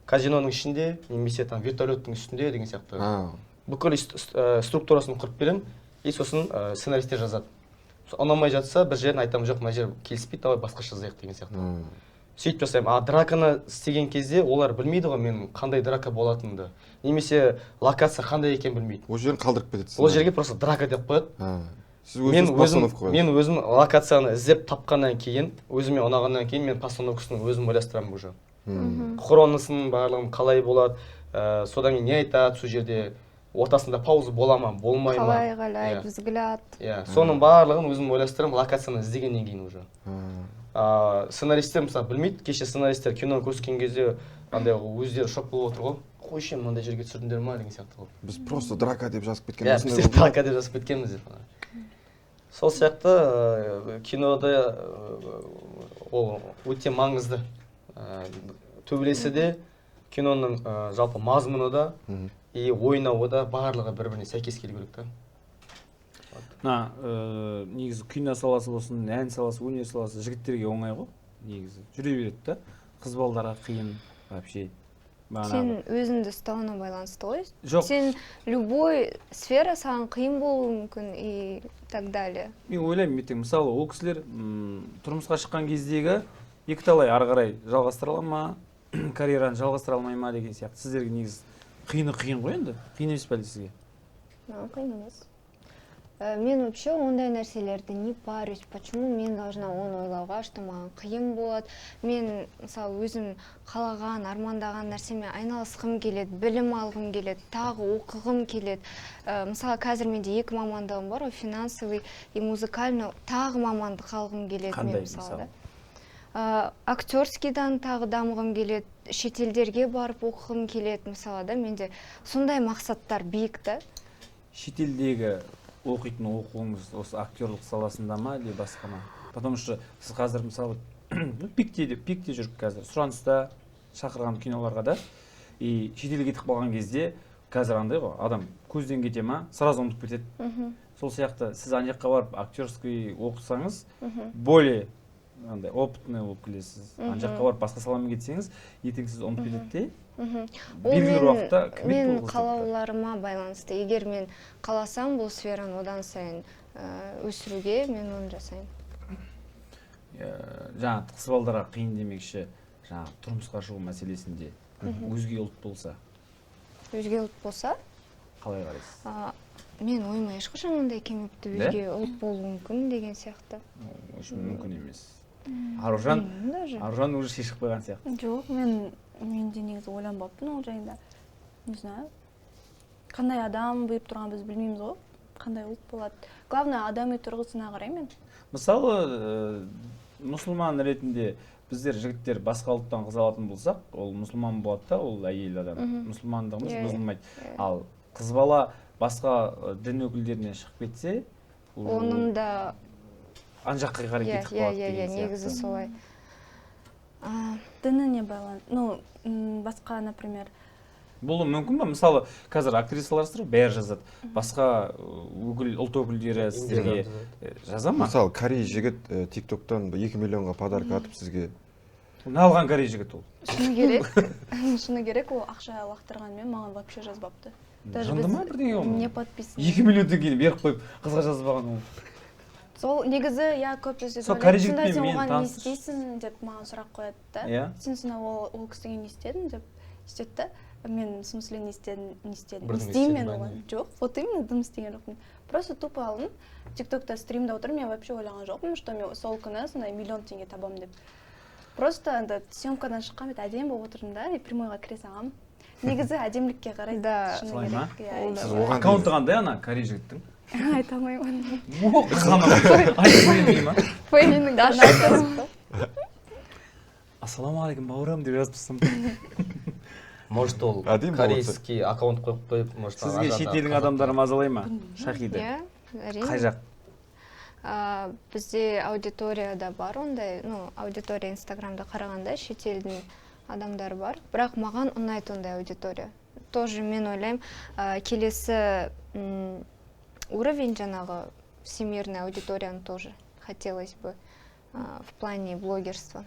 Казиноның ішінде, немесе вертолеттің үстінде деген сияқты. Бүкіл структурасын құрып беремін, и сосын сценаристер жазады. Ұнамай жатса, бір жерін айтамын, жоқ, мына жер келіспейді, давай басқаша жазайық деген сияқты. Сөйтіп жасаймын. Драканы істеген кезде олар білмейді ғой мен қандай драка болатынымды. Немесе локация қандай екенін білмейді. Ол жерін қалдырып кетеді. Ол жерге просто драка деп қояды. Мен өзім локацияны іздеп тапқаннан кейін, өзіме ұнағаннан кейін мен постановкасын өзім ойластырамын уже. Хроносын барлығын қалай болады, содан кейін не айтады, сол жерде ортасында пауза бола ма, болмай ма. Қалай қалай, взгляд. Соның барлығын өзім ойластырамын локацияны іздегеннен кейін уже. Сценаристер мысалы білмейді, кеше сценаристер киноны көрсеткен кезде андай өздері шок болып отыр ғой. Қойшы, мынандай жерге түсірдіңдер ма деген сияқты ғой. Біз просто драка деп жазып кеткенбіз. Біз драка деп жазып кеткенбіз деп. Сол сияқты кинода ол өте маңызды. Төбелесі де, киноның жалпы мазмұны да, и ойнауы да барлығы бір-біріне сәйкес келу керек та. Негізі кино саласы болсын, ән саласы, өнер саласы жігіттерге оңай ғой, негізі. Жүре береді да, қыз балдарға қиын вообще. Сен өзіңді ұстауына байланысты ғой. Жоқ. Сен любой сфера саған қиын болуы мүмкін и так далее. Мен ойлаймын, мысалы, ол кісілер тұрмысқа шыққан кездегі екіталай ары қарай жалғастыра ала ма, карьераны жалғастыра алмай ма деген сияқты. Сіздерге негізі қиын ғой енді. Қиын емес пе сізге? Қиын емес. Мен вообще ондай нәрселерді не парюсь, почему мен должна оны ойлауға, что маған қиын болады. Мен, мысалы, өзім қалаған, армандаған нәрсемен айналысқым келеді, білім алғым келеді, тағы оқығым келеді. Мысалы, қазір менде 2 мамандығым бар, финансовый и музыкальный, тағы мамандық алғым келеді. Қандай мысалы? Актерскийдан тағы дамығым келеді, шетелдерге барып оқығым келеді, мысалы да, менде сондай мақсаттар биік та. Шетелдегі оқитын оқуыңыз осы актерлық саласында ма, или басқа ма? Потому что сіз қазір мысалы пикте жүріп қазір, сұраныста шақырған киноларға да, и шетелге кетіп қалған кезде қазір андай ғой, адам көзден кете ма, сразу ұмытып кетеді. Сол сияқты сіз ана жаққа барып актерский оқысаңыз, более опытный болып келесіз. Ана жаққа барып басқа саламен кетсеңіз, ертең сіз ұмытып кетеді де. Мен қалауларыма байланысты. Егер мен қаласам, бұл сфераны одан сайын өсіруге, мен оны жасаймын. Жаңа қыз балдарға қиын демекші, жаңа тұрмысқа шығу мәселесінде өзге ұлт болса? Өзге ұлт болса? Қалай қарайсыз? Мен ойыма ешқашан ондай келмепті, өзге ұлт болуы мүмкін деген сияқты. Мүмкін емес. Аружан уже шешіп қойған сияқты. Жоқ, мен де негізі ойланбаппын ол жайында. Не знаю. Қандай адам бұйып тұрған біз білмейміз ғой. Қандай ұлт болады. Главное, адами тұрғысына қарай мен. Мысалы, мұсылман ретінде біздер жігіттер басқа ұлттан қыз алатын болсақ, ол мұсылман болады да, ол әйел адам. Мұсылмандығымыз бұзылмайды. Ал қыз бала басқа дін өкілдеріне шығып кетсе, оның да ан жаққа қарай кетіп қалады деген сияқты. Негізі солай. Дініне байланысты. Басқа, например, Болуы мүмкін ба? Мысалы, қазір актрисаларсыздар, бәрі жазады. Басқа ұлт өкілдері сіздерге жаза ма? Мысалы, корей жігіт TikTok-тан 2 миллионға подарок атып сізге. Не алған корей жігіт ол? Шыны керек, ол ақша лақтырғанмен маған вообще жазбапты. Жынды ма бірдеңе ол? Не подписан. 2 миллионден кейін беріп қойып, қызға жазбаған ол. Сол негізі, көп өзі Сол корей сонда жігітпен сен мен оған не таныс. істейсің деп маған сұрақ қояды да. Иә. Сен сонда ол кісіге не істедің деп істеді да. Мен в смысле не істедім. Не Бірдеңе істеймін мен істедің ба, оған. Жоқ, вот именно дым істеген жоқпын. Просто тупо алдым. TikTok'та стримда отырмын, мен вообще ойлаған жоқпын, что мен сол күні сондай миллион теңге табамын деп. Просто анда съемкадан шыққан бет әдемі болып отырмын да, и прямойға кіре салғам. Негізі әдемілікке қарайды. Да. Шыны керек. Сіз оған Аккаунты қандай ана корей жігіттің? Айта алмаймын. Айтпаймын ма? Фейнің да. Ассалаумағалейкум бауырым деп жазыпсың. Может ол корейский аккаунт қойып, может сізге шетелдің адамдары мазалай ма? Шахида. Иә, әрине. Қай жақ? Бізде аудиторияда бар ондай, аудитория Инстаграмда қарағанда шетелдің адамдары бар. Бірақ маған ұнайды ондай аудитория. Тоже мен ойлаймын, келесі уровень жаңағы всемирной аудиторияны тоже хотелось бы в плане блогерства.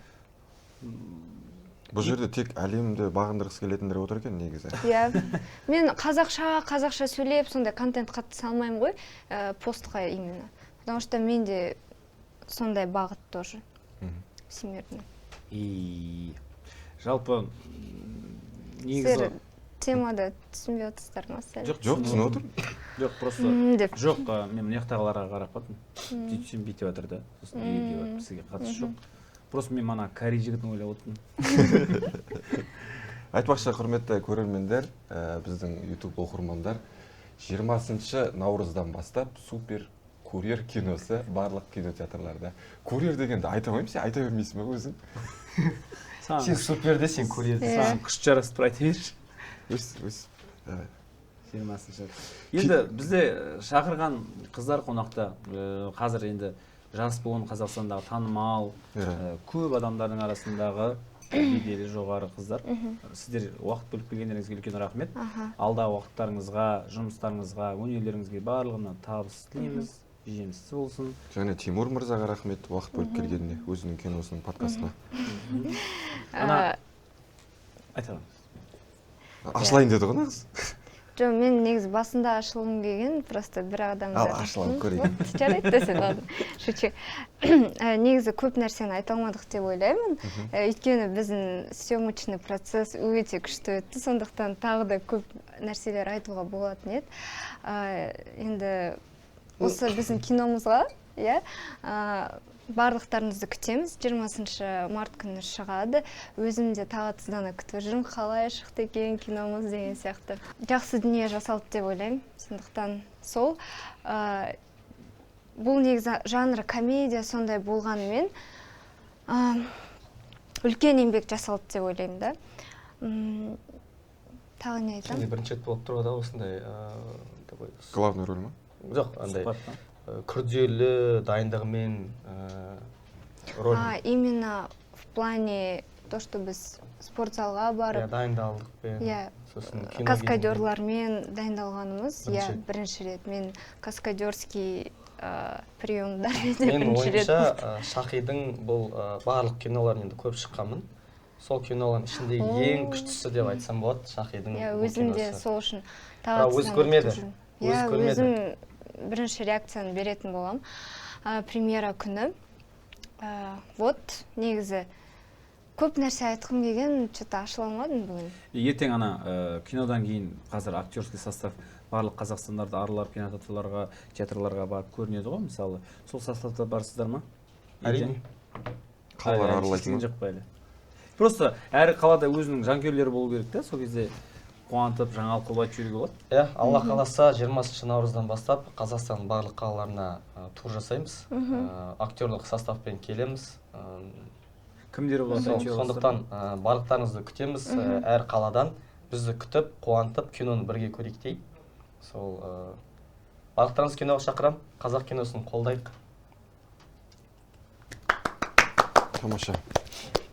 Бұл жерде тек әлемді бағындырғысы келетіндер отыр екен негізі. Иә. Мен қазақша сөйлеп, сондай контент қатты салмаймын ғой, постқа именно. Потому что менде сондай бағыт тоже. Всемирный. Жалпы Сіздер темада түсінбей отырсыздар ма сәл? Жоқ, түсініп отыр. Жоқ, просто жоқ, мен мынаяқтағыларға қарап қаттым. Сөйтсем бүйтіп жатыр да. Сосын үйге сізге қатысы жоқ. Просто мен мана корей жігітін ойлап отырмын. Айтпақшы, құрметті көрермендер, біздің YouTube оқырмандар 20 наурыздан бастап супер курьер киносы барлық кинотеатрларда. Курьер дегенді айта алмаймын, сен айта бермейсің бе өзің? Сен супер де, сен курьер де. Саған күш жарасып айта берші. Өс. 20-шы. Енді бізде шақырған қыздар қонақта, қазір енді жас болған Қазақстандағы танымал, көп адамдардың арасындағы беделі жоғары қыздар. Сіздер уақыт бөліп келгендеріңізге үлкен рахмет. Алдағы уақыттарыңызға, жұмыстарыңызға, өнерлеріңізге барлығына табыс тілейміз. Жемісті болсын. Және Тимур мырзаға рахмет уақыт бөліп келгеніне, өзінің киносының подкастына. Айта аламыз. Ашылайын деді ғой нағыз. Жоқ, мен негізі басында ашылғым келген, просто бір адамды. Ал, ашылып көрейін. Жарайды десең, ладно. Шучу. Негізі көп нәрсені айта алмадық деп ойлаймын. Өйткені біздің съемочный процесс өте күшті өтті, сондықтан тағы да көп нәрселер айтуға болатын еді. Енді осы біздің киномызға, барлықтарыңызды күтеміз. 20 март күні шығады. Өзім де тағатсыздана күтіп жүрмін, қалай шықты екен киномыз деген сияқты. Жақсы дүние жасалды деп ойлаймын. Сондықтан сол. Бұл негізі жанры комедия сондай болғанымен үлкен еңбек жасалды деп ойлаймын да. Тағы не айтам? Бірінші рет болып тұрғанда осындай Главный роль ма? Жоқ, андай күрделі дайындығымен роль. Именно в плане то, что біз спортзалға барып, дайындалдықпен, каскадерлармен дайындалғанымыз, бірінші рет. Мен каскадерский приемдармен де бірінші рет. Мен ойынша Шахидың бұл барлық киноларын енді көп шыққанмын. Сол кинолардың ішіндегі ең күштісі деп айтсам болады, Шахидың киносы. Өзім де сол үшін өзі көрмеді. Өзім бірінші реакцияны беретін болам. Премьера күні. Вот, негізі көп нәрсе айтқым келген, что-то ашыла алмадым бүгін. Ертең ана кинодан кейін қазір актерский состав барлық Қазақстандарды аралап кинотеатрларға, театрларға барып көрінеді ғой, мысалы. Сол составта барсыздар ма? Әрине. Қалалар аралайтын жоқ па әлі. Просто әр қалада өзінің жанкүйерлері болу керек та, сол кезде қуантып, жаңалық қылып айтып жүруге болады. Алла қаласа 20 наурыздан бастап Қазақстанның барлық қалаларына тур жасаймыз. Актерлық составпен келеміз. Кімдер болады? Сондықтан барлықтарыңызды күтеміз. Әр қаладан бізді күтіп, қуантып, киноны бірге көрейік дейік. Сол барлықтарыңыз киноға шақырам. Қазақ киносын қолдайық. Тамаша.